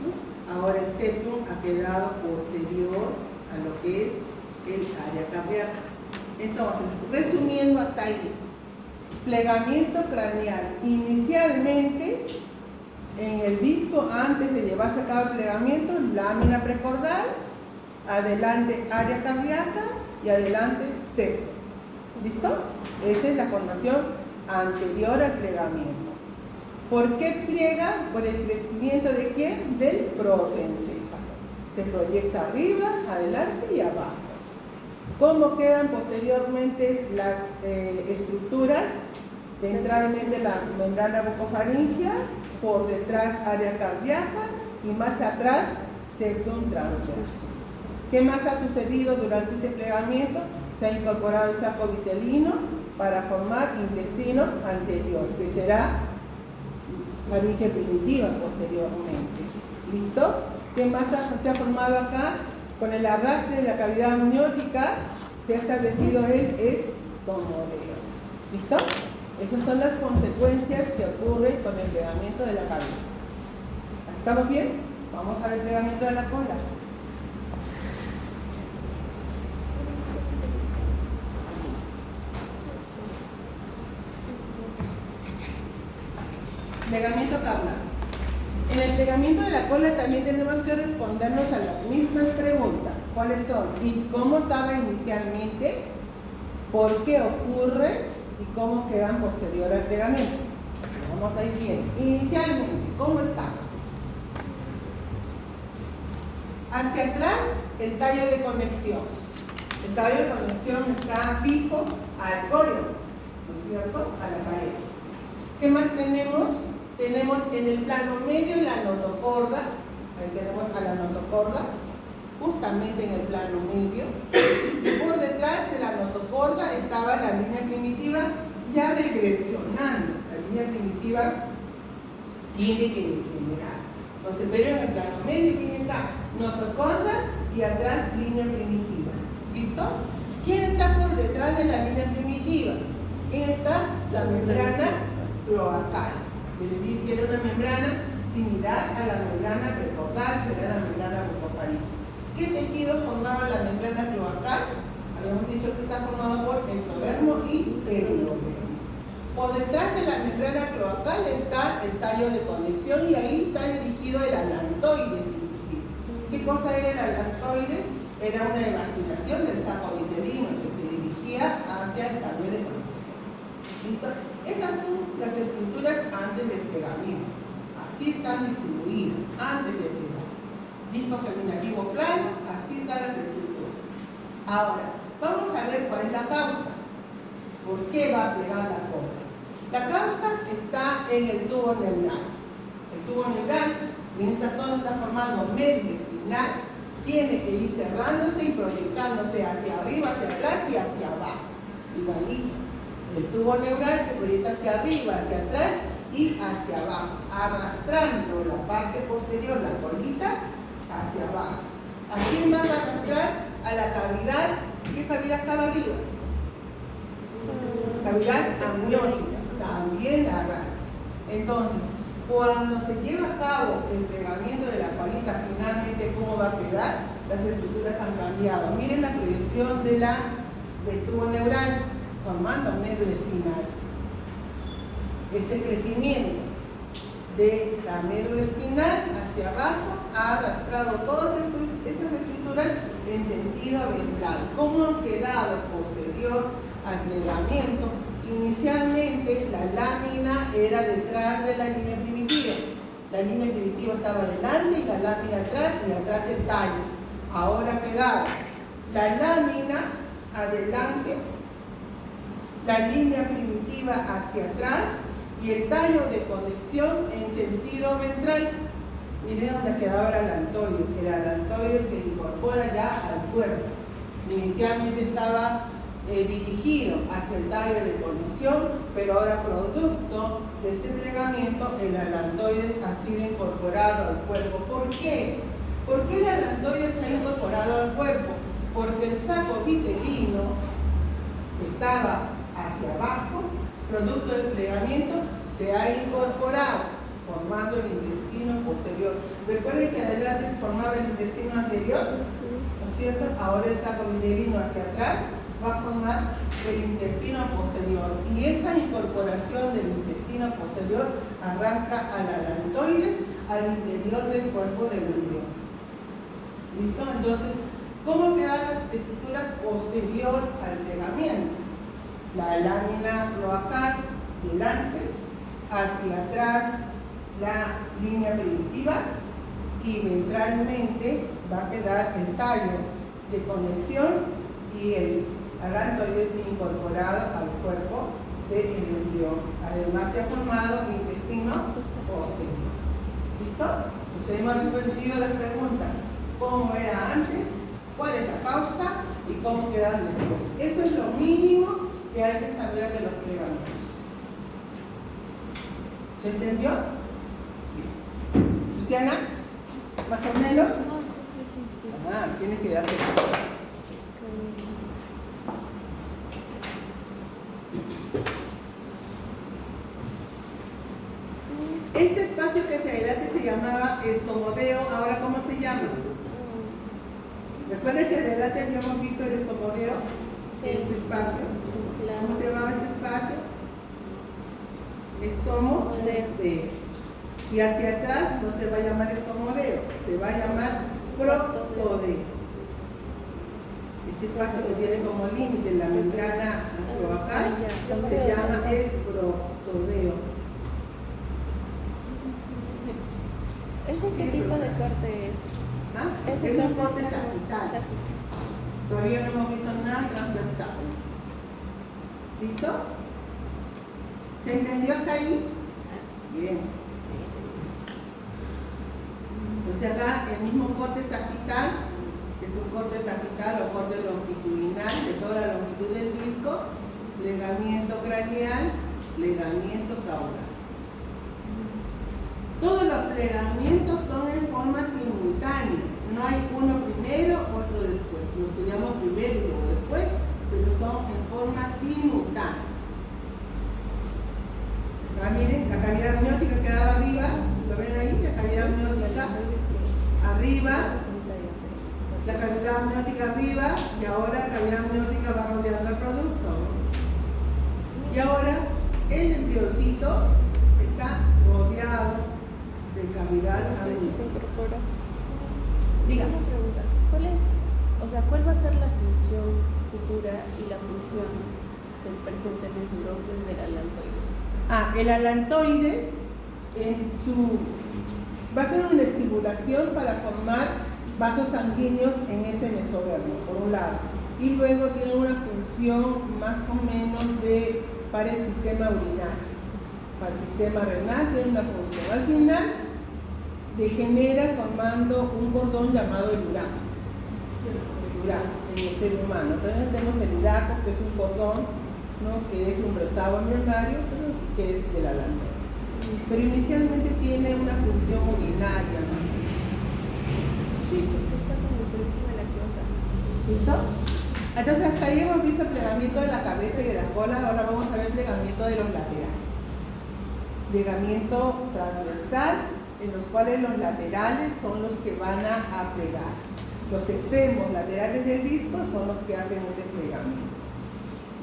¿no? Ahora el septum ha quedado posterior a lo que es el área cardíaca. Entonces, resumiendo hasta ahí, plegamiento craneal. Inicialmente, en el disco, antes de llevarse a cabo el plegamiento, lámina precordal, adelante área cardíaca y adelante septum. ¿Listo? Esa es la formación anterior al plegamiento. ¿Por qué pliega? Por el crecimiento de ¿quién? Del prosencéfalo. Se proyecta arriba, adelante y abajo. ¿Cómo quedan posteriormente las estructuras? Ventralmente la membrana bucofaríngea, por detrás área cardíaca y más atrás septum transverso. ¿Qué más ha sucedido durante este plegamiento? Se ha incorporado el saco vitelino para formar intestino anterior, que será faringe primitiva posteriormente. ¿Listo? ¿Qué más se ha formado acá? Con el arrastre de la cavidad amniótica se ha establecido el estomodeo. ¿Listo? Esas son las consecuencias que ocurren con el plegamiento de la cabeza. ¿Estamos bien? Vamos a ver el plegamiento de la cola. Plegamiento caudal. En el plegamiento de la cola también tenemos que respondernos a las mismas preguntas. ¿Cuáles son? ¿Y cómo estaba inicialmente? ¿Por qué ocurre? ¿Y cómo quedan posterior al plegamiento? Vamos a ir bien. Inicialmente, ¿cómo está? Hacia atrás, el tallo de conexión. El tallo de conexión está fijo al colon, ¿no es cierto? A la pared. ¿Qué más tenemos? Tenemos en el plano medio la notocorda. Ahí tenemos a la notocorda, justamente en el plano medio. Y por detrás de la notocorda estaba la línea primitiva ya regresionando. La línea primitiva tiene que degenerar. Entonces, pero en el plano medio, ¿quién está? Notocorda y atrás línea primitiva. ¿Listo? ¿Quién está por detrás de la línea primitiva? ¿Quién está? La membrana cloacal. Que era una membrana similar a la membrana precordal, que era la membrana bucofaríngea. ¿Qué tejido formaba la membrana cloacal? Habíamos dicho que está formado por endodermo y peridodermo. Por detrás de la membrana cloacal está el tallo de conexión y ahí está dirigido el alantoides inclusive. ¿Qué cosa era el alantoides? Era una evaginación del saco vitelino que se dirigía hacia el tallo de conexión. ¿Listo? Esas son las estructuras antes del plegamiento. Así están distribuidas antes del plegamiento. Disco germinativo plano, así están las estructuras. Ahora, vamos a ver cuál es la causa. ¿Por qué va a plegar la cola? La causa está en el tubo neural. El tubo neural, en esta zona está formando medio espinal, tiene que ir cerrándose y proyectándose hacia arriba, hacia atrás y hacia abajo. Igualito. El tubo neural se proyecta hacia arriba, hacia atrás y hacia abajo, arrastrando la parte posterior, la colita, hacia abajo. ¿A quién va a arrastrar? A la cavidad. ¿Qué cavidad estaba arriba? Cavidad amniótica. También la arrastra. Entonces, Cuando se lleva a cabo el plegamiento de la colita, finalmente, ¿cómo va a quedar? Las estructuras han cambiado. Miren la proyección del tubo neural, formando médula espinal. Ese crecimiento de la médula espinal hacia abajo ha arrastrado todas estas estructuras en sentido ventral. ¿Cómo han quedado posterior al plegamiento? Inicialmente la lámina era detrás de la línea primitiva. La línea primitiva estaba delante y la lámina atrás, y atrás el tallo. Ahora ha quedado la lámina adelante, la línea primitiva hacia atrás y el tallo de conexión en sentido ventral. Miren dónde ha quedado el alantoides. El alantoides se incorpora ya al cuerpo. Inicialmente estaba dirigido hacia el tallo de conexión, pero ahora, producto de este plegamiento, el alantoides ha sido incorporado al cuerpo. ¿Por qué? ¿Por qué el alantoides se ha incorporado al cuerpo? Porque el saco vitelino, que estaba hacia abajo, producto del plegamiento, se ha incorporado, formando el intestino posterior. Recuerden que adelante se formaba el intestino anterior, ¿no es cierto? Ahora el saco vitelino hacia atrás va a formar el intestino posterior, y esa incorporación del intestino posterior arrastra al alantoides al interior del cuerpo del embrión. ¿Listo? Entonces, ¿cómo quedan las estructuras posterior al plegamiento? La lámina cloacal delante, hacia atrás la línea primitiva, y ventralmente va a quedar el tallo de conexión y el alantoides incorporado al cuerpo del embrión. Además se ha formado intestino posterior. ¿Listo? Entonces hemos respondido las preguntas: ¿cómo era antes? ¿Cuál es la causa? ¿Y cómo quedan después? Eso es lo mínimo que hay que saber de los plegamientos. ¿Se entendió? Bien. Luciana, ¿más o menos? No, sí. Ah, tienes que darte cuenta. Este espacio que hacia adelante se llamaba estomodeo, ¿ahora cómo se llama? ¿Recuerden que adelante habíamos visto el estomodeo? Sí. Este espacio. Claro. ¿Cómo se llamaba este espacio? Estomodeo. Y hacia atrás no se va a llamar estomodeo, se va a llamar protodeo. Este espacio que tiene como límite la membrana cloacal se llama el protodeo. ¿Ese qué tipo de corte es? ¿Ah? Ese Es un corte corte está sagital. sagital. Todavía no hemos visto nada transversal. ¿Listo? ¿Se entendió hasta ahí? Bien. Entonces acá el mismo corte sagital, que es un corte sagital o corte longitudinal de toda la longitud del disco, plegamiento craneal, plegamiento caudal. Todos los plegamientos son en forma simultánea, no hay uno primero, otro después. Lo estudiamos primero y luego después, pero son en forma simultánea. Ah, miren, la cavidad amniótica quedaba arriba, ¿lo ven ahí? La cavidad amniótica arriba, la cavidad amniótica arriba, y ahora la cavidad amniótica va rodeando el producto. Y ahora el embrioncito está rodeado de cavidad Sí, se incorpora. Diga. Una pregunta. ¿Cuál va a ser la función futura y la función del presente entonces del alantoides? El alantoides va a ser una estimulación para formar vasos sanguíneos en ese mesodermo, por un lado, y luego tiene una función más o menos para el sistema urinario, para el sistema renal tiene una función. Al final degenera formando un cordón llamado el uraco. El uraco en el ser humano. Entonces tenemos el uraco, que es un cordón, ¿no? Que es un rezago embrionario, pero que es del alantoides. Pero inicialmente tiene una función urinaria, ¿no? Sí, porque está como por encima de la cloaca. ¿Listo? Entonces hasta ahí hemos visto el plegamiento de la cabeza y de la cola. Ahora vamos a ver el plegamiento de los laterales. Plegamiento transversal. transversal, en los cuales los laterales son los que van a plegar. Los extremos laterales del disco son los que hacen ese plegamiento.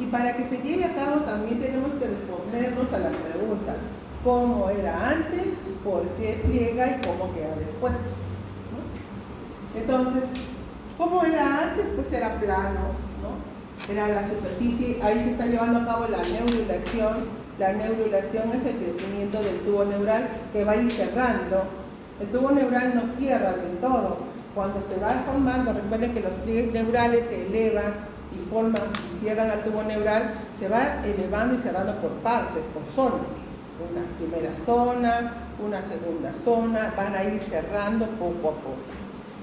Y para que se lleve a cabo también tenemos que respondernos a las preguntas: ¿cómo era antes? ¿Por qué pliega? ¿Y cómo queda después? ¿No? Entonces, ¿cómo era antes? Pues era plano, ¿no? Era la superficie, ahí se está llevando a cabo la neurulación. La neurulación es el crecimiento del tubo neural que va a ir cerrando. El tubo neural no cierra del todo. Cuando se va formando, recuerden que los pliegues neurales se elevan y forman y cierran al tubo neural, se va elevando y cerrando por partes, por zonas. Una primera zona, una segunda zona, van a ir cerrando poco a poco.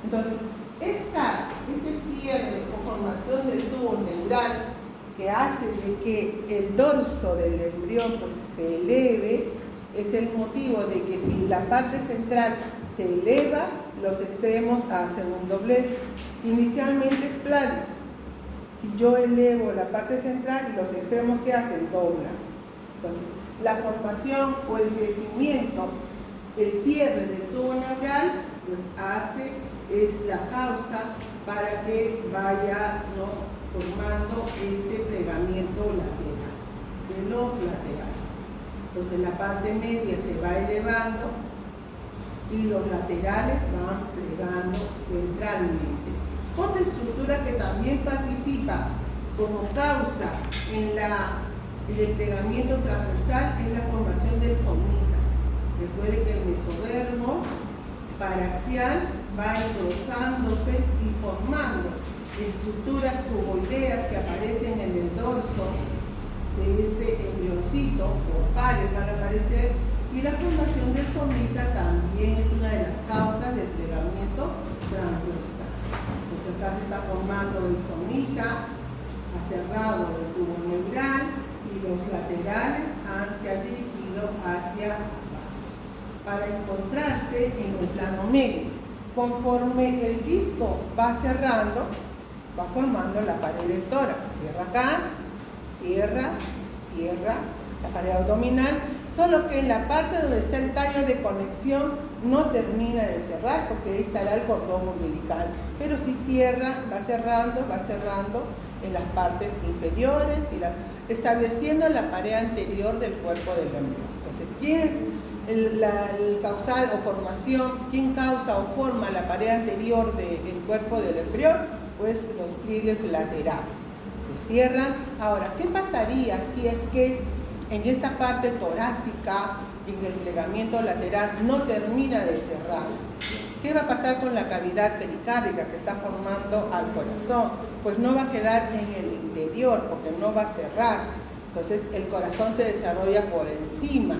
Entonces, este cierre o formación del tubo neural que hace de que el dorso del embrión pues, se eleve, es el motivo de que si la parte central se eleva, los extremos hacen un doblez. Inicialmente es plano. Si yo elevo la parte central, los extremos ¿qué hacen? Doblan. Entonces, la formación o el crecimiento, el cierre del tubo neural, pues es la causa para que vaya, ¿no?, formando este plegamiento lateral, de los laterales. Entonces la parte media se va elevando y los laterales van plegando ventralmente. Otra estructura que también participa como causa en el plegamiento transversal es la formación del somita. Recuerde que el mesodermo paraxial va engrosándose y formando estructuras cuboideas que aparecen en el dorso de este embrioncito, o pares van a aparecer, y la formación del somita también es una de las causas del plegamiento transversal. Entonces acá se está formando el somita, ha cerrado el tubo neural y los laterales se han dirigido hacia abajo para encontrarse en el plano medio. Conforme el disco va cerrando, va formando la pared del tórax. Cierra acá, cierra, la pared abdominal, solo que en la parte donde está el tallo de conexión no termina de cerrar porque ahí estará el cordón umbilical, pero sí cierra, va cerrando en las partes inferiores y estableciendo la pared anterior del cuerpo del embrión. Entonces, ¿quién es el causal o formación? ¿Quién causa o forma la pared anterior del cuerpo del embrión? Pues los pliegues laterales que cierran. Ahora, ¿qué pasaría si es que en esta parte torácica, en el plegamiento lateral, no termina de cerrar? ¿Qué va a pasar con la cavidad pericárdica que está formando al corazón? Pues no va a quedar en el interior porque no va a cerrar. Entonces el corazón se desarrolla por encima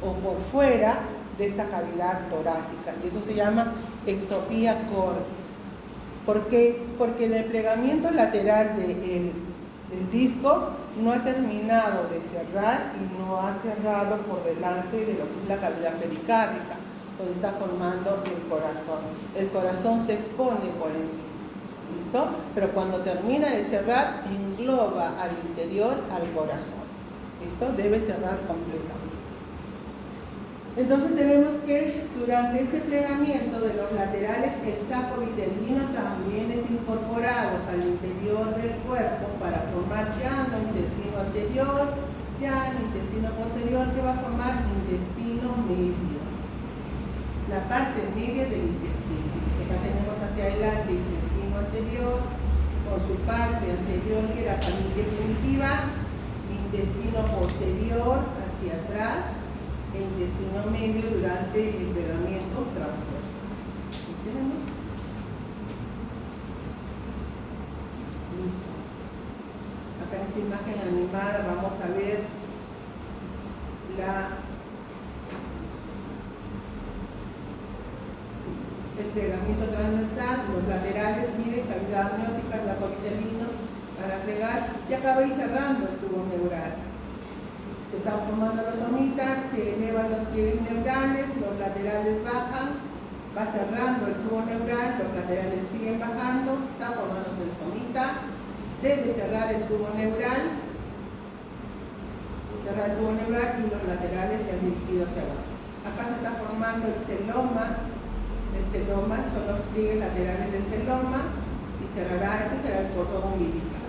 o por fuera de esta cavidad torácica y eso se llama ectopía cordis. ¿Por qué? Porque en el plegamiento lateral del disco no ha terminado de cerrar y no ha cerrado por delante de lo que es la cavidad pericárdica, donde está formando el corazón. El corazón se expone por encima, ¿listo? Pero cuando termina de cerrar, engloba al interior al corazón, ¿listo? Debe cerrar completamente. Entonces tenemos que durante este plegamiento de los laterales el saco vitelino también es incorporado al interior del cuerpo para formar ya no intestino anterior, ya el intestino posterior que va a formar intestino medio, la parte media del intestino. Acá tenemos hacia adelante intestino anterior con su parte anterior que era familia primitiva, intestino posterior hacia atrás, e intestino medio durante el plegamiento transversal. ¿Aquí tenemos? Listo. Acá en esta imagen animada vamos a ver el plegamiento transversal, los laterales, miren, cavidad amniótica, saco vitelino para plegar, y acá va a ir cerrando el tubo neural. Se están formando los somitas, se elevan los pliegues neurales, los laterales bajan, va cerrando el tubo neural, los laterales siguen bajando, está formándose el somita, debe cerrar el tubo neural y los laterales se han dirigido hacia abajo. Acá se está formando el celoma. El celoma son los pliegues laterales del celoma y cerrará, este será el cordón umbilical.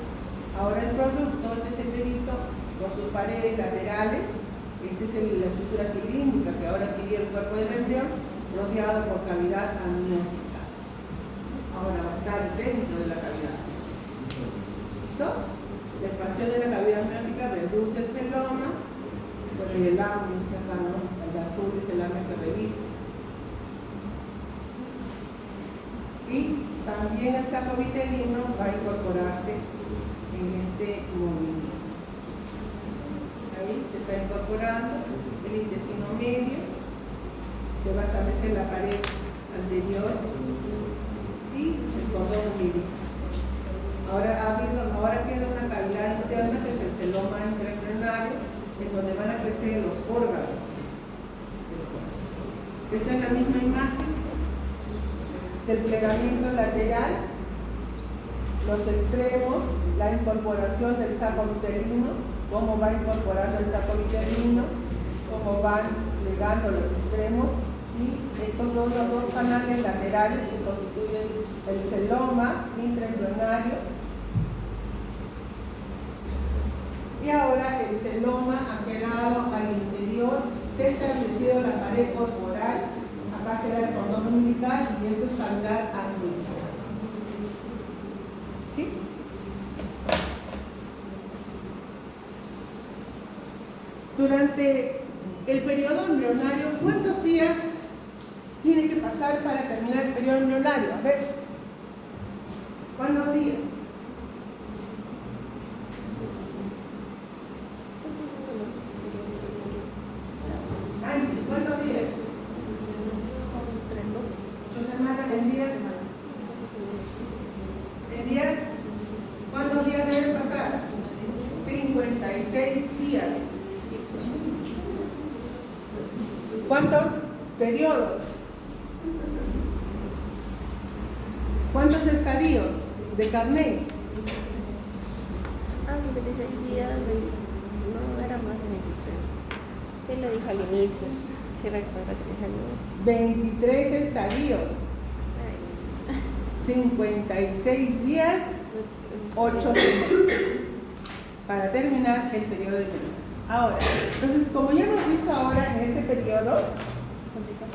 Ahora el producto, este es el dedito con sus paredes laterales. Esta es la estructura cilíndrica que ahora adquiere el cuerpo del embrión, rodeado por cavidad amniótica. Ahora va a estar dentro de la cavidad. ¿Listo? La expansión de la cavidad amniótica reduce el celoma. Bueno, y el amnio está acá, ¿no? El azul es el amnio que reviste. Y también el saco vitelino va a incorporarse en este movimiento. Ahí se está incorporando el intestino medio, se va a establecer la pared anterior y el cordón umbilical. Ahora queda una cavidad interna que es el celoma intraembrionario, en donde van a crecer los órganos del cuerpo. Esta es la misma imagen del plegamiento lateral, los extremos, la incorporación del saco vitelino, cómo va incorporando el saco vitelino, cómo van plegando los extremos y estos son los dos canales laterales que constituyen el celoma intraembrionario. Y ahora el celoma ha quedado al interior, se ha establecido la pared corporal, acá será el cordón umbilical y esto es cavidad amniótica. ¿Sí? Durante el periodo embrionario, ¿cuántos días tiene que pasar para terminar el periodo embrionario? A ver, ¿cuántos días? ¿Cuántos días? 8 semanas, en días. ¿En días? ¿Cuántos días deben pasar? 56 días. ¿Cuántos periodos? ¿Cuántos estadios de Carney? 56 días, no era más de 23. Sí, lo dije al inicio. Sí, recuerdo que dije al inicio. 23 estadios. 56 días, 8 semanas. Para terminar el periodo de verano. Ahora, entonces, como ya hemos visto ahora en este periodo,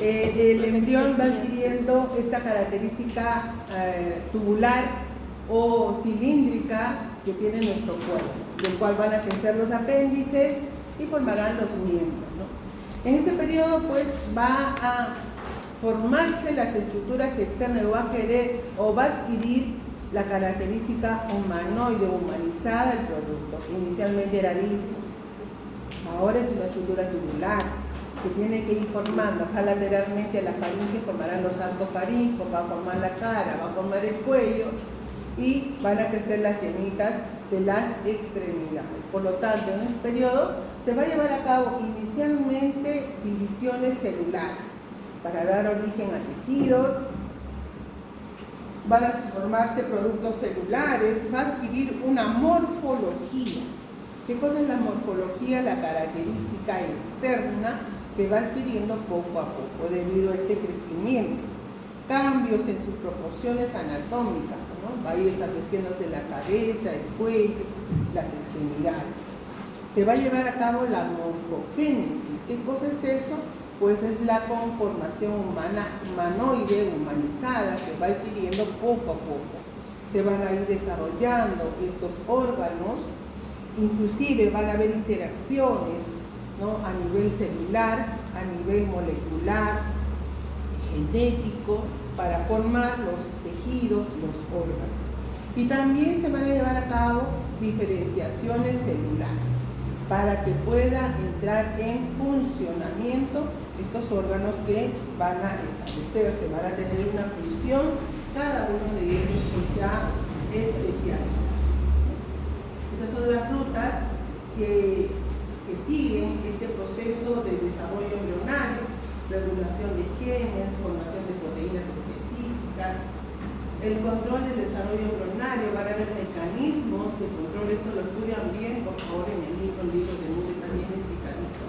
el embrión va adquiriendo esta característica tubular o cilíndrica que tiene nuestro cuerpo, del cual van a crecer los apéndices y formarán los miembros, ¿no? En este periodo, pues, va a formarse las estructuras externas, o va a adquirir la característica humanoide, humanizada del producto. Inicialmente era disco, ahora es una estructura tubular que tiene que ir formando. Acá lateralmente a la faringe formarán los arcos faríngicos, va a formar la cara, va a formar el cuello y van a crecer las yemitas de las extremidades. Por lo tanto, en este periodo se va a llevar a cabo inicialmente divisiones celulares para dar origen a tejidos. Van a formarse productos celulares, va a adquirir una morfología. ¿Qué cosa es la morfología? La característica externa que va adquiriendo poco a poco debido a este crecimiento. Cambios en sus proporciones anatómicas, ¿no? Va a ir estableciéndose la cabeza, el cuello, las extremidades. Se va a llevar a cabo la morfogénesis. ¿Qué cosa es eso? Pues es la conformación humanoide, humanizada, que va adquiriendo poco a poco. Se van a ir desarrollando estos órganos, inclusive van a haber interacciones, ¿no? A nivel celular, a nivel molecular, genético, para formar los tejidos, los órganos. Y también se van a llevar a cabo diferenciaciones celulares para que pueda entrar en funcionamiento estos órganos que van a establecerse, van a tener una función, cada uno de ellos ya especializado. Esas son las rutas que siguen este proceso de desarrollo embrionario, regulación de genes, formación de proteínas específicas, el control del desarrollo embrionario. Van a haber mecanismos de control, esto lo estudian bien, por favor, en el libro de Moody, también explicadito.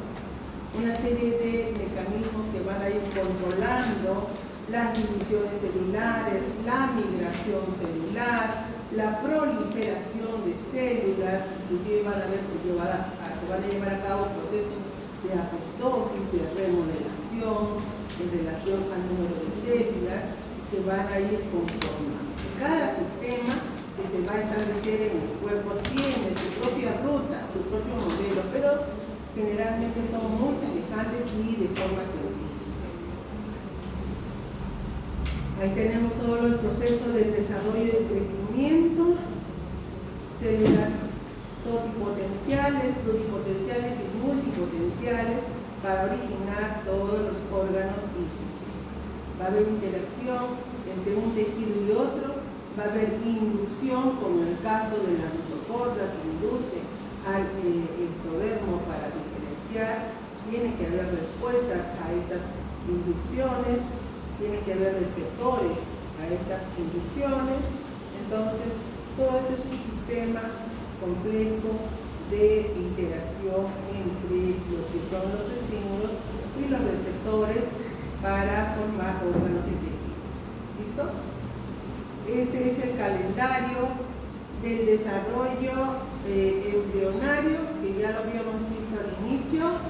una serie de mecanismos que van a ir controlando las divisiones celulares, la migración celular, la proliferación de células, inclusive van a ver que se van a llevar a cabo procesos de apoptosis, de remodelación en relación al número de células que van a ir conformando. Cada sistema que se va a establecer en el cuerpo tiene su propia ruta, su propio modelo, pero generalmente son muy semejantes y de forma sencilla. Ahí tenemos todo el proceso del desarrollo y crecimiento, células totipotenciales, pluripotenciales y multipotenciales para originar todos los órganos y sistemas. Va a haber interacción entre un tejido y otro, va a haber inducción, como en el caso de la mitocondria que induce al ectodermo para diferenciar. Tiene que haber respuestas a estas inducciones, tiene que haber receptores a estas inducciones. Entonces, todo esto es un sistema complejo de interacción entre lo que son los estímulos y los receptores para formar órganos y tejidos. ¿Listo? Este es el calendario del desarrollo embrionario, que ya lo habíamos visto al inicio.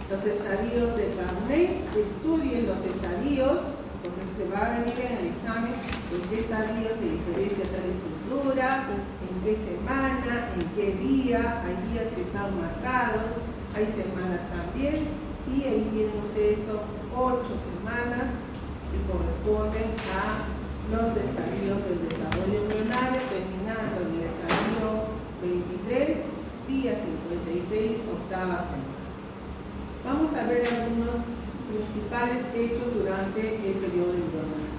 Los estadios de Carney, estudien los estadios, porque se va a venir en el examen en qué estadio se diferencia tal estructura, en qué semana, en qué día. Hay días que están marcados, hay semanas también, y ahí tienen ustedes son 8 semanas que corresponden a los estadios del desarrollo embrionario, terminando en el estadio 23, día 56, octava semana. Vamos a ver algunos principales hechos durante el periodo embrionario.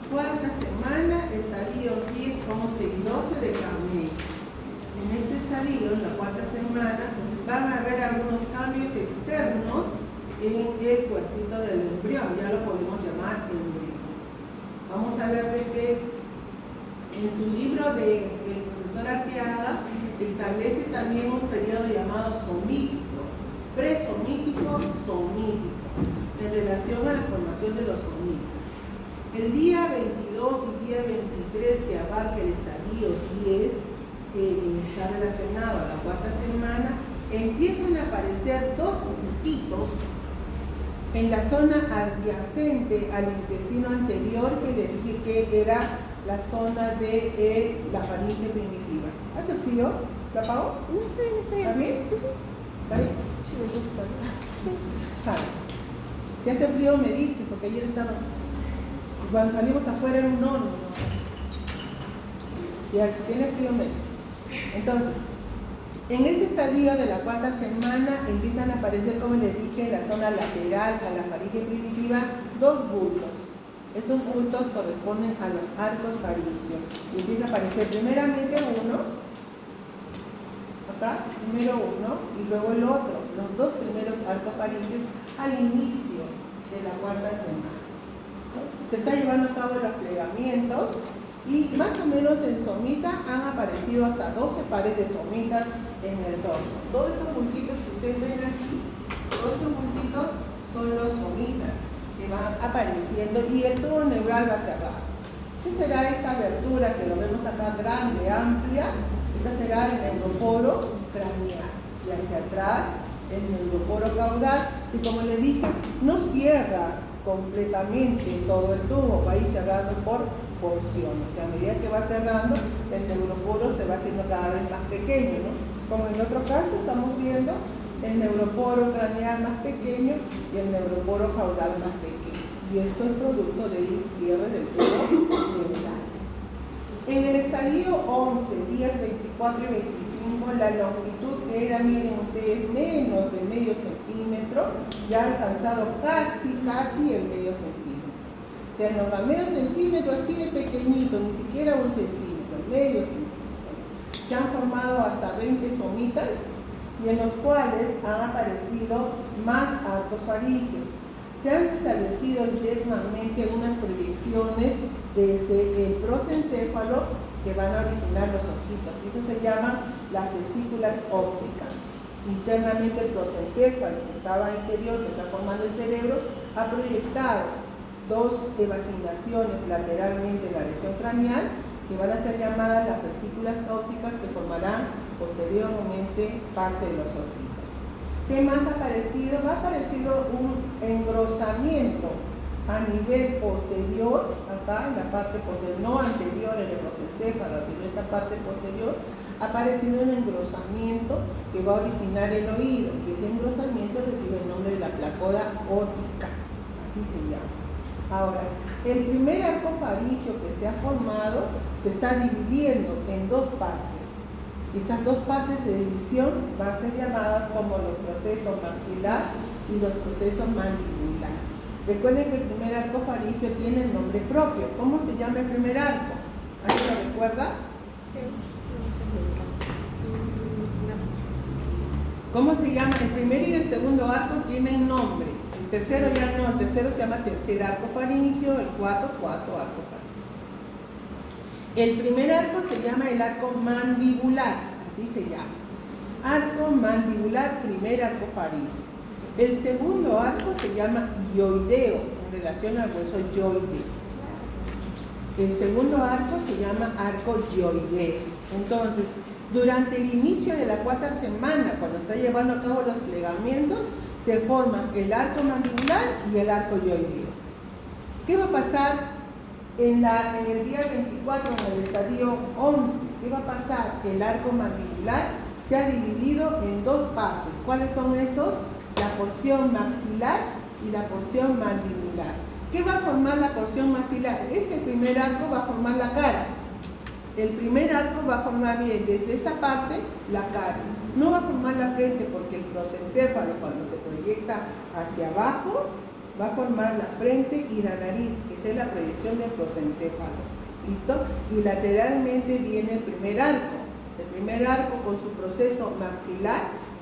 Cuarta semana, estadios 10, 11 y 12 de Carney. En este estadio, en la cuarta semana, van a haber algunos cambios externos en el cuerpito del embrión, ya lo podemos llamar embrión. Vamos a ver de que en su libro del profesor Arteaga establece también un periodo llamado somítico, presomítico, somítico, en relación a la formación de los somitas. El día 22 y día 23, que abarca el estadio 10, que está relacionado a la cuarta semana, empiezan a aparecer dos puntitos en la zona adyacente al intestino anterior, que le dije que era la zona de la faringe primitiva. ¿Hace frío? ¿Lo apago? No, está bien, está bien. ¿Está bien? ¿Está bien? Sí, me gusta. Sabe. Si hace frío me dice, porque ayer estaba, cuando salimos afuera era un horno. Si tiene frío me dice. Entonces, en ese estadio de la cuarta semana empiezan a aparecer, como les dije, en la zona lateral a la faringe primitiva, dos bultos. Estos bultos corresponden a los arcos faringios. Y empieza a aparecer primeramente uno, acá, primero uno, y luego el otro. Los dos primeros arcos faringios al inicio de la cuarta semana. Se está llevando a cabo los plegamientos y más o menos en somita han aparecido hasta 12 pares de somitas en el torso. Todos estos puntitos que ustedes ven aquí, todos estos puntitos son los somitas que van apareciendo y el tubo neural va cerrado. ¿Qué será esta abertura que lo vemos acá grande, amplia? Esta será el neuroporo craneal y hacia atrás el neuroporo caudal, que como les dije, no cierra completamente todo el tubo, va a ir cerrando por porciones. O sea, a medida que va cerrando, el neuroporo se va haciendo cada vez más pequeño, ¿no? Como en otro caso estamos viendo el neuroporo craneal más pequeño y el neuroporo caudal más pequeño. Y eso es producto del cierre del tubo neural. En el estadio 11, días 24 y 25, la longitud que era, miren ustedes, menos de medio centímetro, ya ha alcanzado casi el medio centímetro. O sea, no, a medio centímetro así de pequeñito, ni siquiera un centímetro, medio centímetro. Se han formado hasta 20 somitas y en los cuales han aparecido más arcos faringios. Se han establecido internamente unas proyecciones desde el prosencéfalo que van a originar los ojitos. Y eso se llaman las vesículas ópticas. Internamente el prosencéfalo que estaba interior, que está formando el cerebro, ha proyectado dos evaginaciones lateralmente en la región craneal que van a ser llamadas las vesículas ópticas, que formarán posteriormente parte de los ojitos. ¿Qué más ha aparecido? Ha aparecido un engrosamiento a nivel posterior, acá en la parte posterior, no anterior en el prosencéfalo, sino esta parte posterior, ha aparecido un engrosamiento que va a originar el oído, y ese engrosamiento recibe el nombre de la placoda óptica, así se llama. Ahora, el primer arco faríngeo que se ha formado se está dividiendo en dos partes. Esas dos partes de división van a ser llamadas como los procesos maxilar y los procesos mandibular. Recuerden que el primer arco faríngeo tiene el nombre propio. ¿Cómo se llama el primer arco? ¿Alguien lo recuerda? ¿Cómo se llama? El primer y el segundo arco tienen nombre. El tercero ya no, el tercero se llama tercer arco faríngeo, el cuarto arco faríngeo. El primer arco se llama el arco mandibular, así se llama. Arco mandibular, primer arco faríngeo. El segundo arco se llama hioideo, en relación al hueso hioides. El segundo arco se llama arco hioideo. Entonces, durante el inicio de la cuarta semana, cuando está llevando a cabo los plegamientos, se forman el arco mandibular y el arco hioideo. ¿Qué va a pasar en el día 24, en el estadio 11? ¿Qué va a pasar? El arco mandibular se ha dividido en dos partes. ¿Cuáles son esos? La porción maxilar y la porción mandibular. ¿Qué va a formar la porción maxilar? Este primer arco va a formar la cara. El primer arco va a formar bien desde esta parte la cara. No va a formar la frente, porque el prosencéfalo, cuando se proyecta hacia abajo, va a formar la frente y la nariz. Esa es la proyección del prosencéfalo. ¿Listo? Y lateralmente viene el primer arco. El primer arco, con su proceso maxilar,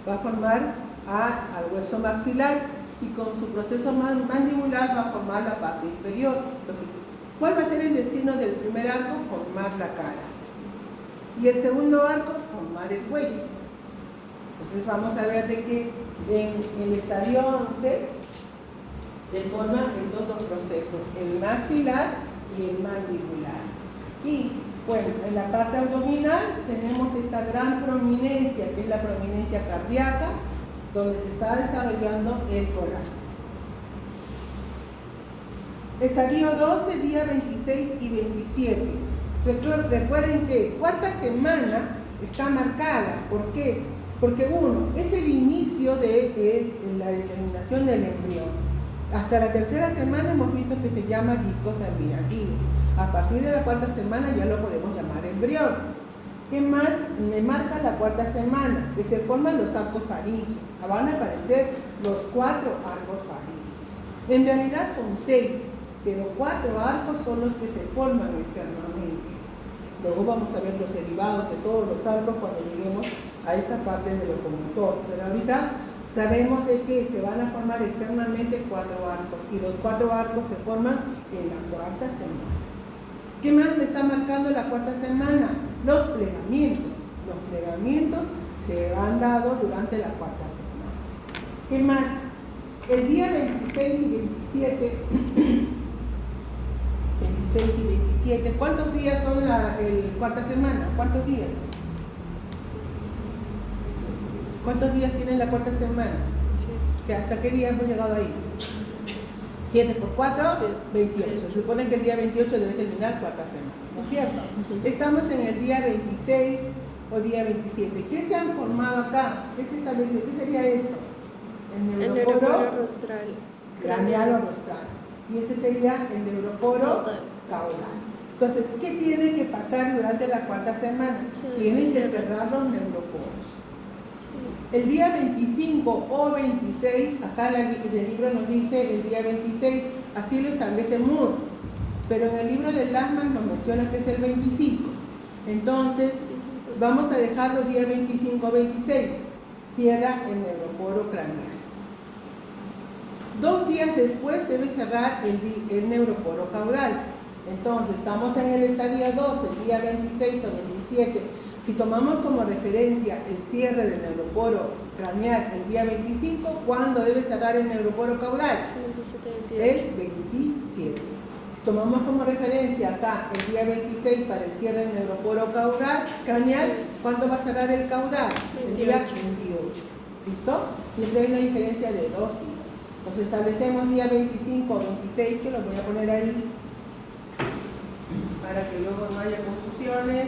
va a formar al hueso maxilar, y con su proceso mandibular va a formar la parte inferior. Entonces, ¿cuál va a ser el destino del primer arco? Formar la cara. Y el segundo arco, formar el cuello. Entonces vamos a ver de que en el estadio 11 se forman estos dos procesos, el maxilar y el mandibular. Y bueno, en la parte abdominal tenemos esta gran prominencia, que es la prominencia cardíaca, donde se está desarrollando el corazón. Estadio 12, día 26 y 27. Recuerden que cuarta semana está marcada. ¿Por qué? Porque uno, es el inicio de la determinación del embrión. Hasta la tercera semana hemos visto que se llama disco germinativo. A partir de la cuarta semana ya lo podemos llamar embrión. ¿Qué más me marca la cuarta semana? Que se forman los arcos faríngeos. Van a aparecer los 4 arcos faríngeos. En realidad son 6, pero 4 arcos son los que se forman externamente. Luego vamos a ver los derivados de todos los arcos cuando lleguemos a esta parte del locomotor. Pero ahorita sabemos de que se van a formar externamente 4 arcos, y los 4 arcos se forman en la cuarta semana. ¿Qué más me está marcando la cuarta semana? Los plegamientos. Los plegamientos se han dado durante la cuarta semana. ¿Qué más? El día 26 y 27, 26 y 27, ¿cuántos días son la cuarta semana? ¿Cuántos días? ¿Cuántos días tiene la cuarta semana? ¿Hasta qué día hemos llegado ahí? 7 por 4, 28. Se supone que el día 28 debe terminar cuarta semana, ¿no es cierto? Estamos en el día 26 o día 27. ¿Qué se han formado acá? ¿Qué se estableció? ¿Qué sería esto? El neuroporo rostral. Craneal o rostral. Y ese sería el neuroporo caudal. Entonces, ¿qué tiene que pasar durante la cuarta semana? Tienen que cerrar los neuroporos. El día 25 o 26, acá en el libro nos dice el día 26, así lo establece Moore, pero en el libro de Lachman nos menciona que es el 25. Entonces, vamos a dejarlo día 25 o 26, cierra el neuroporo craneal. 2 días después debe cerrar el neuroporo caudal. Entonces, estamos en el estadio 12, día 26 o 27. Si tomamos como referencia el cierre del neuroporo craneal el día 25, ¿cuándo debe cerrar el neuroporo caudal? 27, El 27. Si tomamos como referencia acá el día 26 para el cierre del neuroporo caudal craneal, ¿cuándo va a cerrar el caudal? El día 28. ¿Listo? Siempre hay una diferencia de 2 días. Entonces establecemos día 25 o 26, que los voy a poner ahí para que luego no haya confusiones.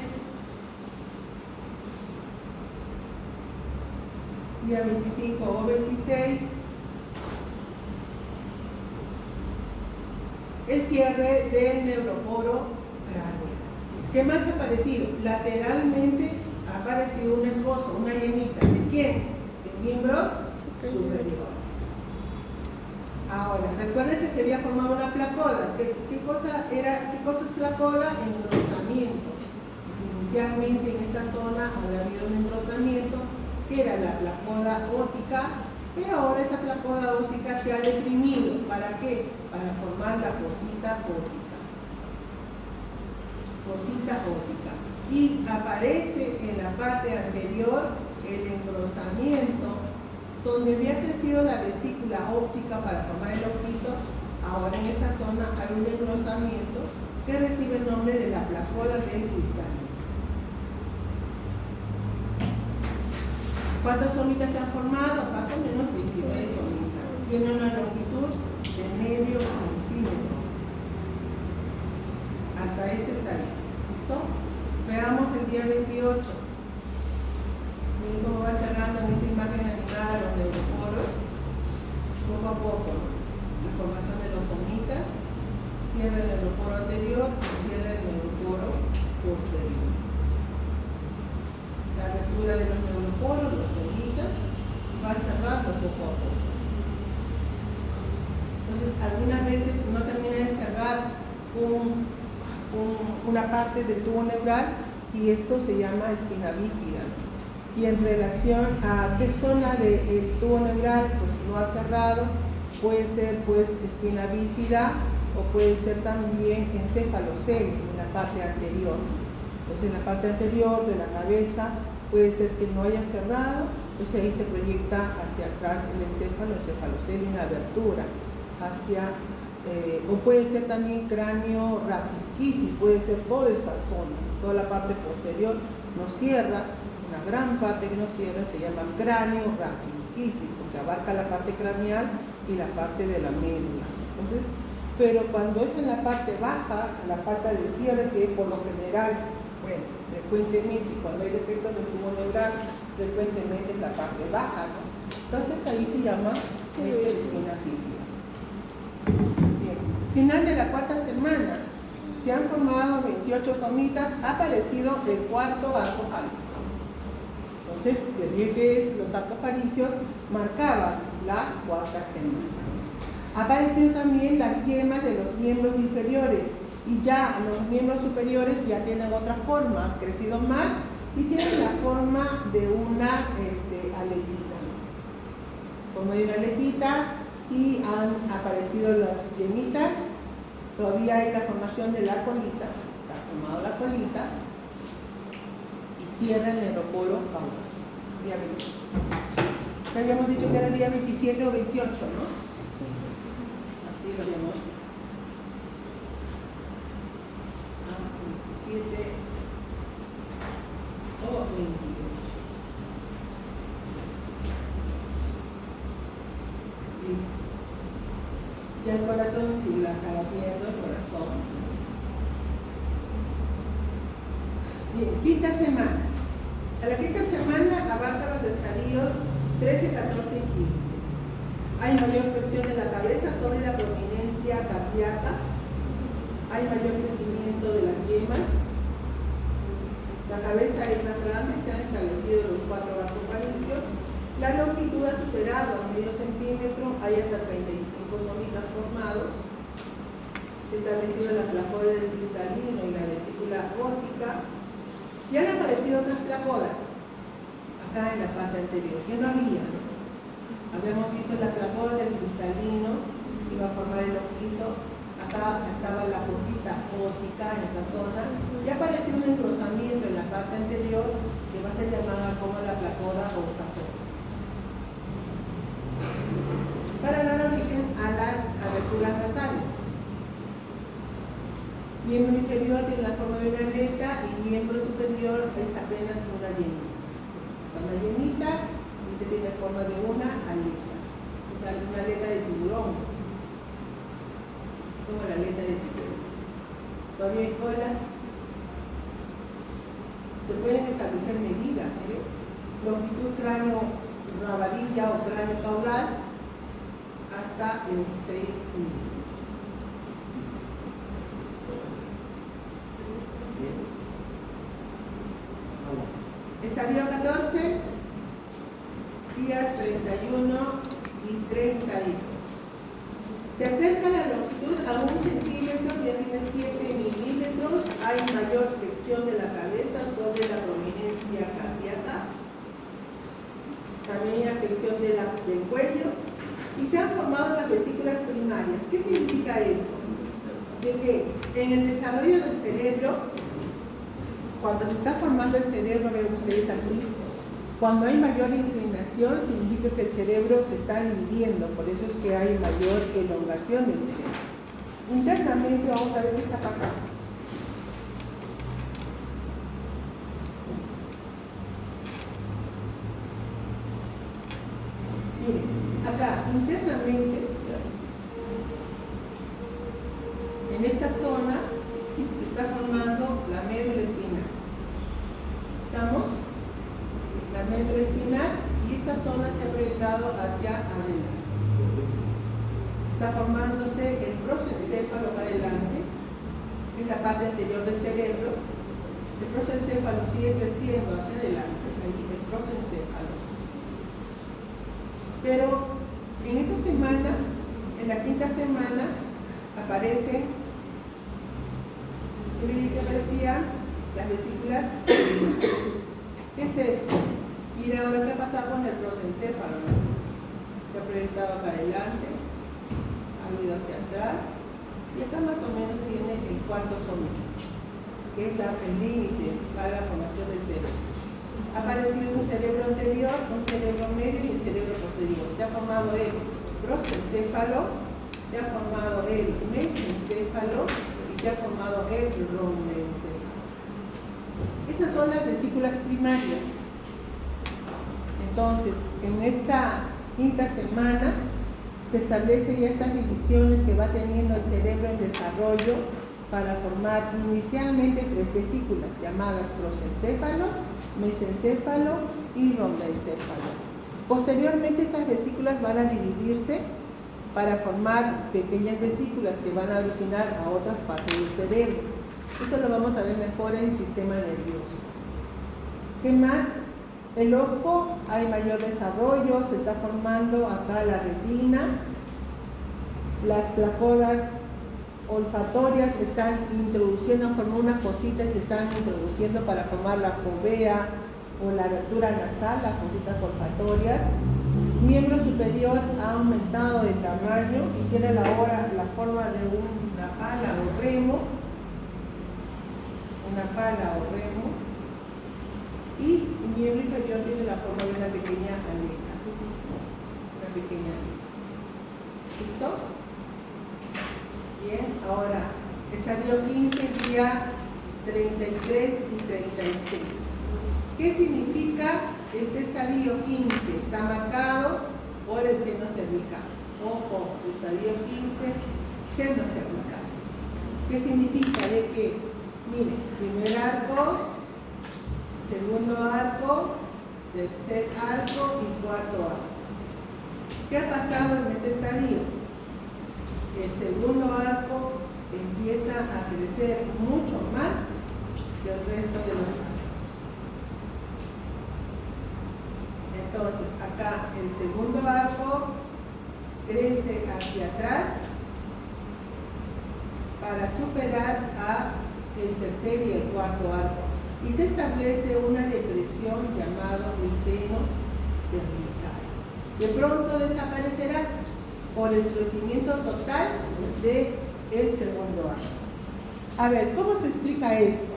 Día 25 o 26, el cierre del neuroporo craneal. ¿Qué más ha aparecido? Lateralmente ha aparecido un esbozo, una llenita. ¿De quién? De miembros superiores. Ahora, recuerden que se había formado una placoda. ¿Qué cosa es placoda? Engrosamiento. Pues inicialmente en esta zona había habido un engrosamiento que era la placoda óptica, pero ahora esa placoda óptica se ha deprimido. ¿Para qué? Para formar la fosita óptica. Fosita óptica. Y aparece en la parte anterior el engrosamiento, donde había crecido la vesícula óptica para formar el ojito. Ahora en esa zona hay un engrosamiento que recibe el nombre de la placoda del cristal. ¿Cuántas somitas se han formado? Más o menos 29 somitas. Tiene una longitud de medio centímetro. Hasta este está ahí. ¿Listo? Veamos el día 28. Miren cómo va cerrando en esta imagen animada los neuroporos. Poco a poco, ¿no? La formación de los somitas. Cierra el neuroporo anterior y cierra el neuroporo posterior. La abertura de los neuroporos, los somitas, van cerrando poco a poco. Entonces, algunas veces no termina de cerrar una parte del tubo neural y eso se llama espina bífida. Y en relación a qué zona del tubo neural pues no ha cerrado, puede ser pues espina bífida o puede ser también encefalocelio en la parte anterior. Entonces en la parte anterior de la cabeza puede ser que no haya cerrado, pues ahí se proyecta hacia atrás el encefalocelio, una abertura hacia, o puede ser también cráneo raquisquisis, puede ser toda esta zona, toda la parte posterior no cierra, una gran parte que no cierra se llama cráneo raquisquisis, porque abarca la parte craneal y la parte de la médula. Entonces, pero cuando es en la parte baja, la falta de cierre, que por lo general, bueno, frecuentemente, cuando hay defectos del tubo neural, frecuentemente es la parte baja, ¿no? Entonces ahí se llama espina bífida. Bien. Final de la cuarta semana, se han formado 28 somitas, ha aparecido el cuarto arco fálico. Entonces, les dije que los arcos faringios marcaban la cuarta semana. Ha aparecido también las yemas de los miembros inferiores y ya los miembros superiores ya tienen otra forma, han crecido más y tienen la forma de una aletita. Forma de una aletita y han aparecido las yemitas. Todavía hay la formación de la colita, está formado la colita y cierra el neuroporo caudal. Día 28. Ya habíamos dicho que era el día 27 o 28, ¿no? Así lo vemos. 27 o 28. Listo. Ya el corazón, si la está viendo, el corazón. Bien, quinta semana. A la quinta semana abarca los estadios 13, 14 y 15. Hay mayor flexión en la cabeza sobre la prominencia cardíaca. Hay mayor crecimiento de las yemas. La cabeza es más grande, se han establecido los 4 arcos faringios. La longitud ha superado a medio centímetro, hay hasta 35 somitas formados. Se ha establecido la placoda del cristalino y la vesícula óptica. Y han aparecido otras placodas acá en la parte anterior, que no había. Habíamos visto la placoda del cristalino, iba a formar el ojito. Acá estaba la fosita esta óptica, en esta zona, y aparece un engrosamiento en la parte anterior que va a ser llamada como la placoda olfatoria, para dar origen a las aberturas nasales. Miembro inferior tiene la forma de una aleta y miembro superior es apenas una llenita. Una llenita y que tiene forma de una aleta. O sea, una aleta de tiburón. Así como la aleta de tiburón. Todavía hay cola. Se pueden establecer medidas. Longitud cráneo rabadilla o cráneo caudal hasta 6 milímetros. Estadio 14, días 31 y 32. Se acerca la longitud a 1 centímetro, ya tiene 7 milímetros. Hay mayor flexión de la cabeza sobre la prominencia cardíaca. También hay flexión del cuello. Y se han formado las vesículas primarias. ¿Qué significa esto? De que en el desarrollo del cerebro, cuando se está formando el cerebro, ven ustedes aquí, cuando hay mayor inclinación, significa que el cerebro se está dividiendo, por eso es que hay mayor elongación del cerebro. Internamente vamos a ver qué está pasando. Miren, acá, internamente, en esta zona, se está formando la médula espinal. ¿Estamos? La médula espinal, y esta zona se ha proyectado hacia adelante. Está formándose el prosencéfalo adelante, que es la parte anterior del cerebro. El prosencéfalo sigue creciendo hacia adelante, el prosencéfalo. Pero en esta semana, en la quinta semana, aparecen, ¿qué aparecían? Las vesículas primarias. ¿Qué es esto? Mira ahora qué ha pasado con el prosencéfalo, ¿no? Se ha proyectado acá adelante, ha ido hacia atrás, y acá más o menos tiene el cuarto sómico, que es el límite para la formación del cerebro. Ha aparecido un cerebro anterior, un cerebro medio y un cerebro posterior. Se ha formado el prosencéfalo, se ha formado el mesencéfalo y se ha formado el rhomencéfalo. Esas son las vesículas primarias. Entonces, en esta quinta semana se establecen ya estas divisiones que va teniendo el cerebro en desarrollo para formar inicialmente 3 vesículas llamadas prosencéfalo, mesencéfalo y rhomencéfalo. Posteriormente estas vesículas van a dividirse para formar pequeñas vesículas que van a originar a otras partes del cerebro. Eso lo vamos a ver mejor en el sistema nervioso. ¿Qué más? El ojo, hay mayor desarrollo, se está formando acá la retina. Las placodas olfatorias están introduciendo, forman una fosita y se están introduciendo para formar la fovea o la abertura nasal, las fositas olfatorias. Miembro superior ha aumentado de tamaño y tiene ahora la forma de una pala o remo. Una pala o remo, y el miembro inferior tiene la forma de una pequeña aleta. Una pequeña aleta. ¿Listo? Bien, ahora, estadio 15, día 33 y 36. ¿Qué significa este estadio 15? Está marcado por el seno cervical. Ojo, estadio 15, seno cervical. ¿Qué significa? De que miren, primer arco, segundo arco, tercer arco y cuarto arco. ¿Qué ha pasado en este estadio? El segundo arco empieza a crecer mucho más que el resto de los arcos. Entonces, acá el segundo arco crece hacia atrás para superar a el tercer y el cuarto arco, y se establece una depresión llamada el seno cervical. De pronto desaparecerá por el crecimiento total del segundo arco. A ver, ¿cómo se explica esto?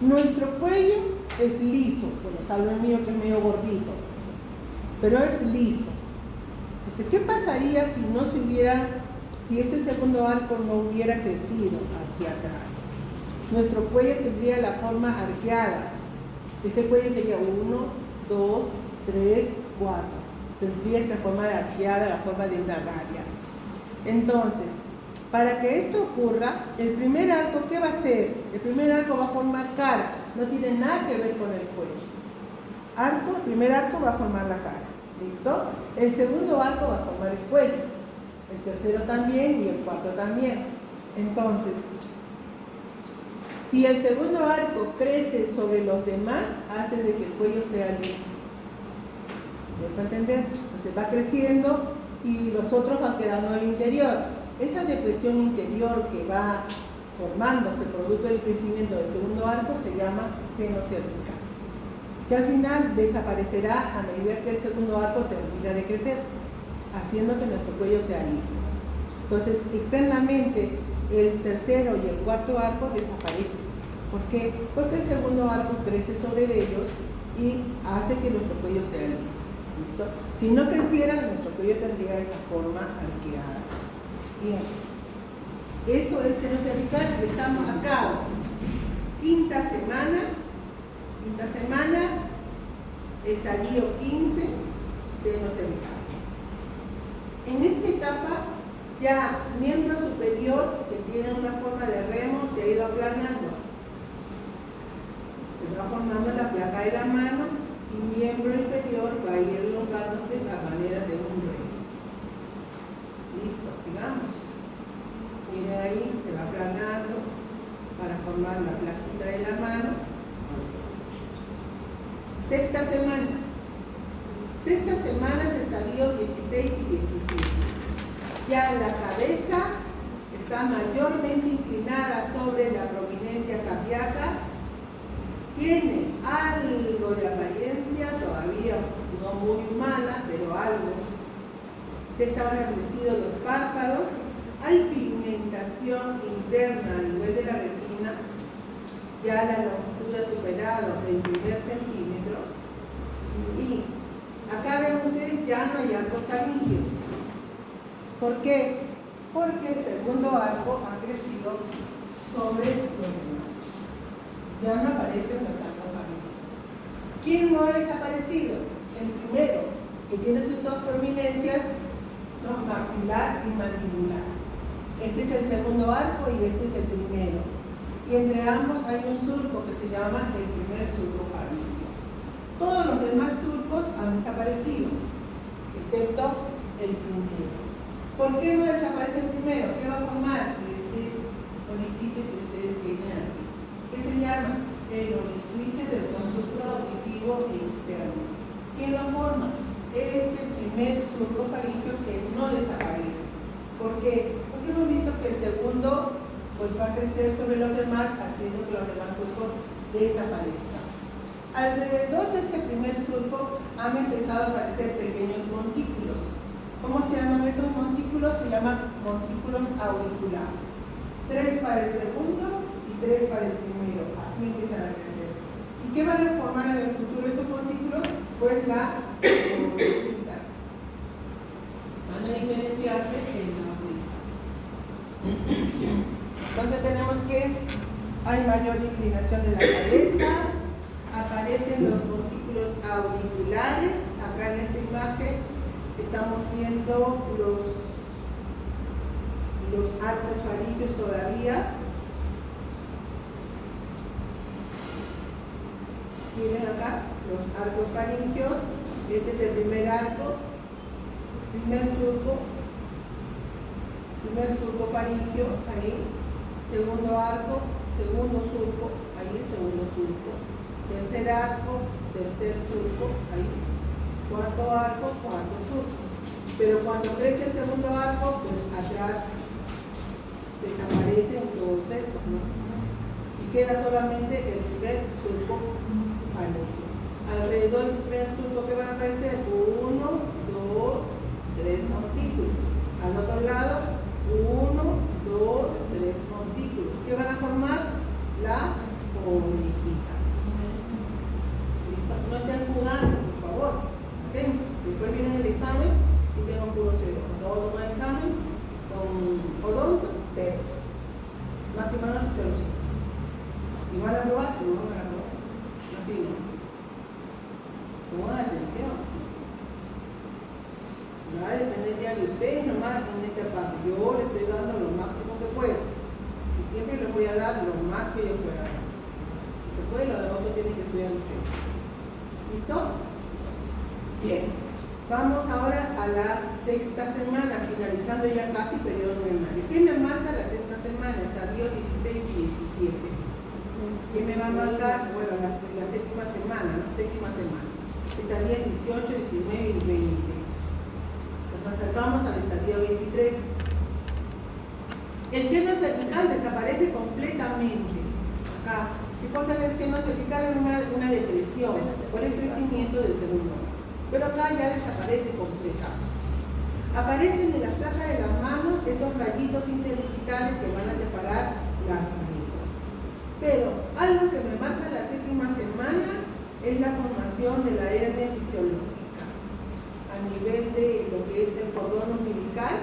Nuestro cuello es liso, bueno, salvo el mío que es medio gordito, pues, pero es liso. Entonces, ¿qué pasaría si ese segundo arco no hubiera crecido hacia atrás? Nuestro cuello tendría la forma arqueada. Este cuello sería 1, 2, 3, 4. Tendría esa forma de arqueada, la forma de una galla. Entonces, para que esto ocurra, el primer arco, ¿qué va a hacer? El primer arco va a formar cara, no tiene nada que ver con el cuello. El primer arco va a formar la cara, ¿listo? El segundo arco va a formar el cuello, el tercero también y el cuarto también. Entonces, si el segundo arco crece sobre los demás, hace de que el cuello sea liso. ¿Me dejo entender? Entonces va creciendo y los otros van quedando al interior. Esa depresión interior que va formándose producto del crecimiento del segundo arco se llama seno cervical, que al final desaparecerá a medida que el segundo arco termina de crecer, haciendo que nuestro cuello sea liso. Entonces, externamente, el tercero y el cuarto arco desaparecen. ¿Por qué? Porque el segundo arco crece sobre ellos y hace que nuestro cuello sea liso. ¿Listo? Si no creciera, nuestro cuello tendría esa forma arqueada. Bien, eso es seno cervical. Estamos acá, quinta semana, estadio 15, seno cervical. En esta etapa, ya miembro superior, que tiene una forma de remo, se ha ido aplanando. Se va formando la placa de la mano y miembro inferior va a ir elongándose a manera de un remo. Listo, sigamos. Miren ahí, se va aplanando para formar la plaquita de la mano. Sexta semana es estadio 16 y 17. Ya la cabeza está mayormente inclinada sobre la prominencia cardíaca. Tiene algo de apariencia, todavía no muy humana, pero algo. Se están engrandecidos los párpados, hay pigmentación interna a nivel de la retina, ya la longitud ha superado el 1 centímetro, y acá ven ustedes ya no hay arcos faringios. ¿Por qué? Porque el segundo arco ha crecido sobre los demás. Ya no aparecen los arcos faringios. ¿Quién no ha desaparecido? El primero, que tiene sus dos prominencias, ¿no? Maxilar y mandibular. Este es el segundo arco y este es el primero. Y entre ambos hay un surco que se llama el primer surco faríngeo. Todos los demás surcos han desaparecido, excepto el primero. ¿Por qué no desaparece el primero? ¿Qué va a formar? Este orificio que ustedes tienen aquí. ¿Qué se llama? El orificio del conducto auditivo externo. ¿Quién lo forma? Este primer surco faríngeo que no desaparece. ¿Por qué? Porque hemos visto que el segundo pues va a crecer sobre los demás, haciendo que los demás surcos desaparezcan. Alrededor de este primer surco han empezado a aparecer pequeños montículos. ¿Cómo se llaman estos montículos? Se llaman montículos auriculares. 3 para el segundo y 3 para el primero. Así empiezan a crecer. ¿Y qué van a formar en el futuro estos montículos? Pues la orbita. Van a diferenciarse en la orbita. Entonces tenemos que hay mayor inclinación de la cabeza, aparecen los montículos auriculares. Acá en esta imagen estamos viendo los arcos faríngeos todavía. Miren acá los arcos faringios. Este es el primer arco, primer surco faringio, ahí. Segundo arco, segundo surco, ahí, segundo surco. Tercer arco, tercer surco, ahí. Cuarto arco, cuarto surco. Pero cuando crece el segundo arco, pues atrás desaparecen todos estos, ¿no? Y queda solamente el primer surco faríngeo. Alrededor del primer surco que van a aparecer 1, 2, 3 montículos. Al otro lado, 1, 2, 3 montículos. ¿Qué van semana, cero síntomas. ¿Y van a probar? No van a probar. Así no. Pongan atención. Va a depender ya de ustedes nomás en esta parte. Yo les estoy dando lo máximo que puedo. Y siempre les voy a dar lo más que yo pueda dar. Si se puede, lo demás lo tienen que estudiar ustedes. ¿Listo? Bien. Vamos ahora a la sexta semana, finalizando ya casi periodo normal. ¿Qué me marca la sexta semana? Estadio 16 y 17. ¿Qué me va a marcar? Bueno, la séptima semana, ¿no? Séptima semana. Estaría 18, 19 y 20. Nos acercamos al estadio 23. El seno cervical desaparece completamente. Acá, ¿qué cosa es el seno cervical? Es una depresión por el crecimiento del segundo grado. Pero acá ya desaparece completamente. Aparecen en la placa de las manos estos rayitos interdigitales que van a separar las manitos. Pero algo que me marca la séptima semana es la formación de la hernia fisiológica. A nivel de lo que es el cordón umbilical,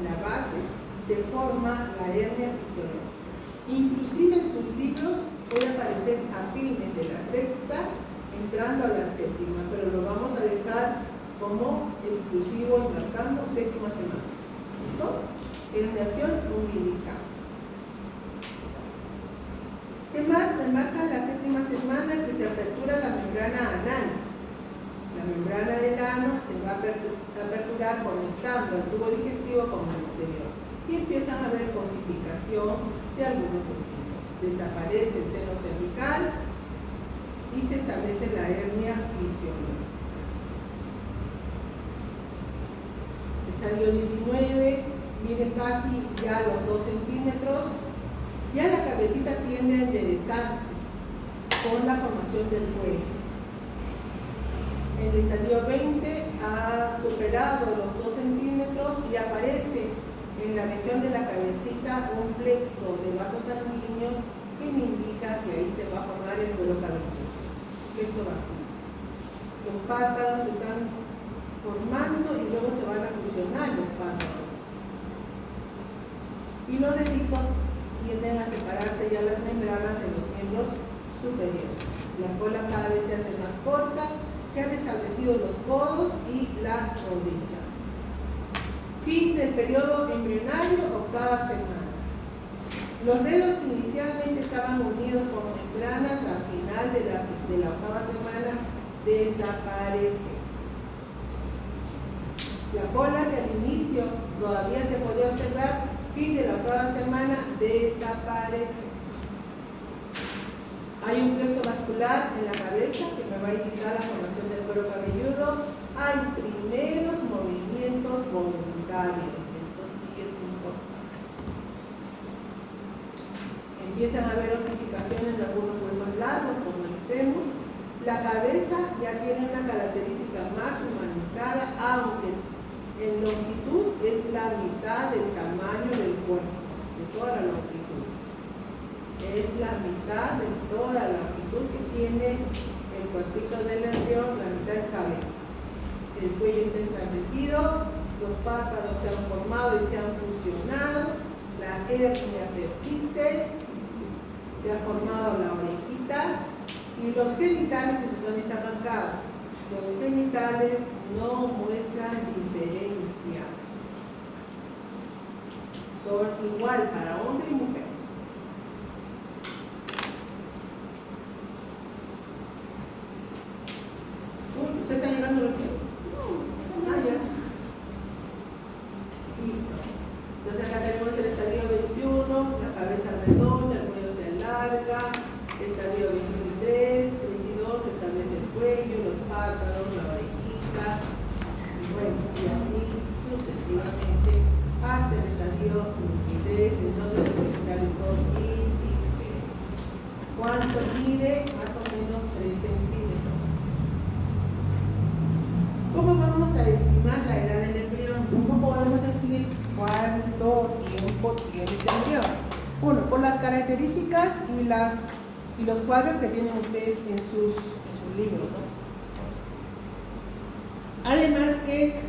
en la base, se forma la hernia fisiológica. Inclusive en sus libros puede aparecer a fines de la sexta, entrando a la séptima, pero lo vamos a dejar como exclusivo y marcando séptima semana. ¿Listo? Herniación umbilical. ¿Qué más me marca la séptima semana? Que se apertura la membrana anal. La membrana del ano se va a aperturar conectando el tubo digestivo con el exterior y empiezan a haber cosificación de algunos huesitos. Desaparece el seno cervical y se establece la hernia fisiológica. Estadio 19, miren casi ya los 2 centímetros. Ya la cabecita tiende a enderezarse con la formación del cuello. En el estadio 20 ha superado los 2 centímetros y aparece en la región de la cabecita un plexo de vasos sanguíneos que me indica que ahí se va a formar el cuero cabelludo. Plexo vacuno. Los párpados se están formando y luego se van a fusionar los párpados. Y los deditos tienden a separarse ya las membranas de los miembros superiores. La cola cada vez se hace más corta, se han establecido los codos y la rodilla. Fin del periodo embrionario, octava semana. Los dedos que inicialmente estaban unidos con membranas al final de la octava semana desaparecen. La cola que al inicio todavía se podía observar, fin de la octava semana desaparece. Hay un plexo vascular en la cabeza que me va a indicar la formación del cuero cabelludo. Hay primeros movimientos voluntarios. Esto sí es importante. Empiezan a haber osificaciones de algunos huesos largos, como el fémur. La cabeza ya tiene una característica más humanizada, aunque en longitud es la mitad del tamaño del cuerpo, de toda la longitud. Es la mitad de toda la longitud que tiene el cuerpito del embrión, la mitad es cabeza. El cuello está establecido, los párpados se han formado y se han fusionado, la hernia persiste, se ha formado la orejita y los genitales, eso también está marcado. Los genitales no muestran diferencia. Son igual para hombre y mujer. ¿Usted está llegando a los 100? No, ya. Listo. Entonces acá tenemos el estadio 21, la cabeza redonda, el cuello se alarga, estadio 23, 22 se establece el cuello, los párpados, la orejita, y bueno, y así sucesivamente hasta el estadio 23, en donde los genitales son indiferentes. ¿Cuánto mide? Más o menos 3 centímetros. ¿Cómo vamos a estimar la edad del embrión? ¿Cómo podemos decir cuánto tiempo tiene el embrión? Uno, por las características y los cuadros que tienen ustedes en sus libros, ¿no? Además que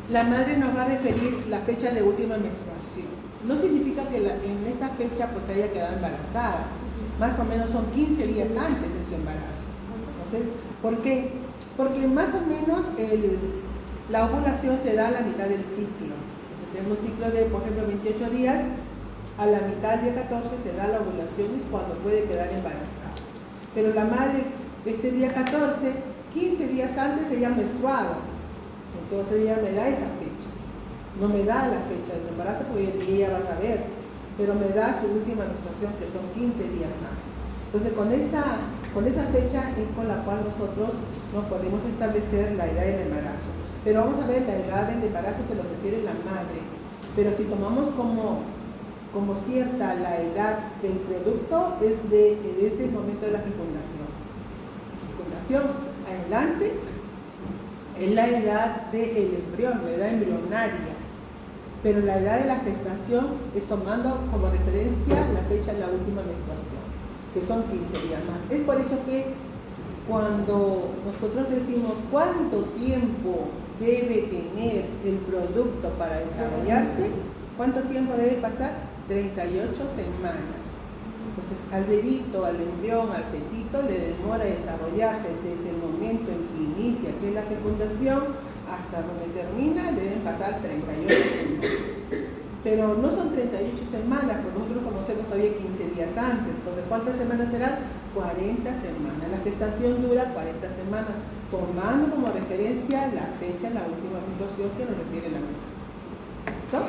la madre nos va a referir la fecha de última menstruación. No significa significa que en esta fecha pues haya quedado embarazada. Más o menos son 15 días antes de su embarazo. Entonces, ¿por qué? Porque más o menos la ovulación se da a la mitad del ciclo. Entonces, tenemos un ciclo de, por ejemplo, 28 días. A la mitad del día 14 se da la ovulación y es cuando puede quedar embarazada. Pero la madre, este día 14, 15 días antes ella ha menstruado. Entonces ella me da esa fecha. No me da la fecha de su embarazo porque ella va a saber. Pero me da su última menstruación, que son 15 días antes. Entonces con esa fecha es con la cual nosotros no podemos establecer la edad del embarazo. Pero vamos a ver la edad del embarazo que nos refiere la madre. Pero si tomamos como cierta la edad del producto, es desde el momento de la fecundación. Fecundación adelante es la edad del embrión, la edad embrionaria. Pero la edad de la gestación es tomando como referencia la fecha de la última menstruación, que son 15 días más. Es por eso que cuando nosotros decimos cuánto tiempo debe tener el producto para desarrollarse, ¿cuánto tiempo debe pasar? 38 semanas. Entonces al bebito, al embrión, al fetito le demora desarrollarse desde el momento en que inicia, que es la fecundación, hasta donde termina, deben pasar 38 semanas. Pero no son 38 semanas, porque nosotros conocemos todavía 15 días antes. Entonces, ¿cuántas semanas serán? 40 semanas. La gestación dura 40 semanas, tomando como referencia la fecha, la última menstruación que nos refiere la mujer. ¿Listo?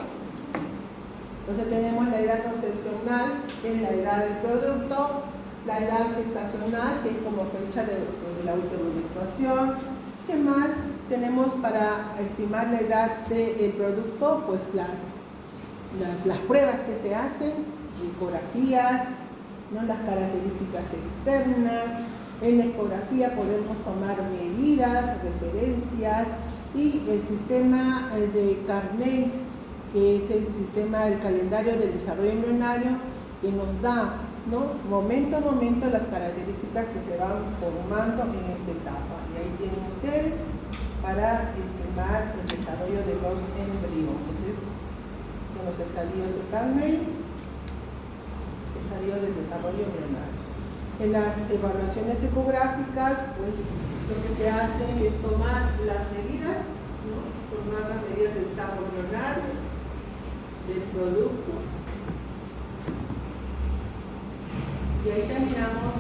Entonces tenemos la edad concepcional, que es la edad del producto, la edad gestacional, que es como fecha de la última menstruación. ¿Qué más tenemos para estimar la edad del producto? Pues las pruebas que se hacen, ecografías, ¿no? Las características externas. En la ecografía podemos tomar medidas, referencias, y el sistema de Carney, que es el sistema del calendario del desarrollo embrionario, que nos da, ¿no?, momento a momento las características que se van formando en esta etapa. Y ahí tienen ustedes para estimar el desarrollo de los embriones. Son los estadios de Carney, estadios del desarrollo embrionario. En las evaluaciones ecográficas, pues lo que se hace es tomar las medidas, ¿no?, tomar las medidas del saco embrionario, del producto, y ahí terminamos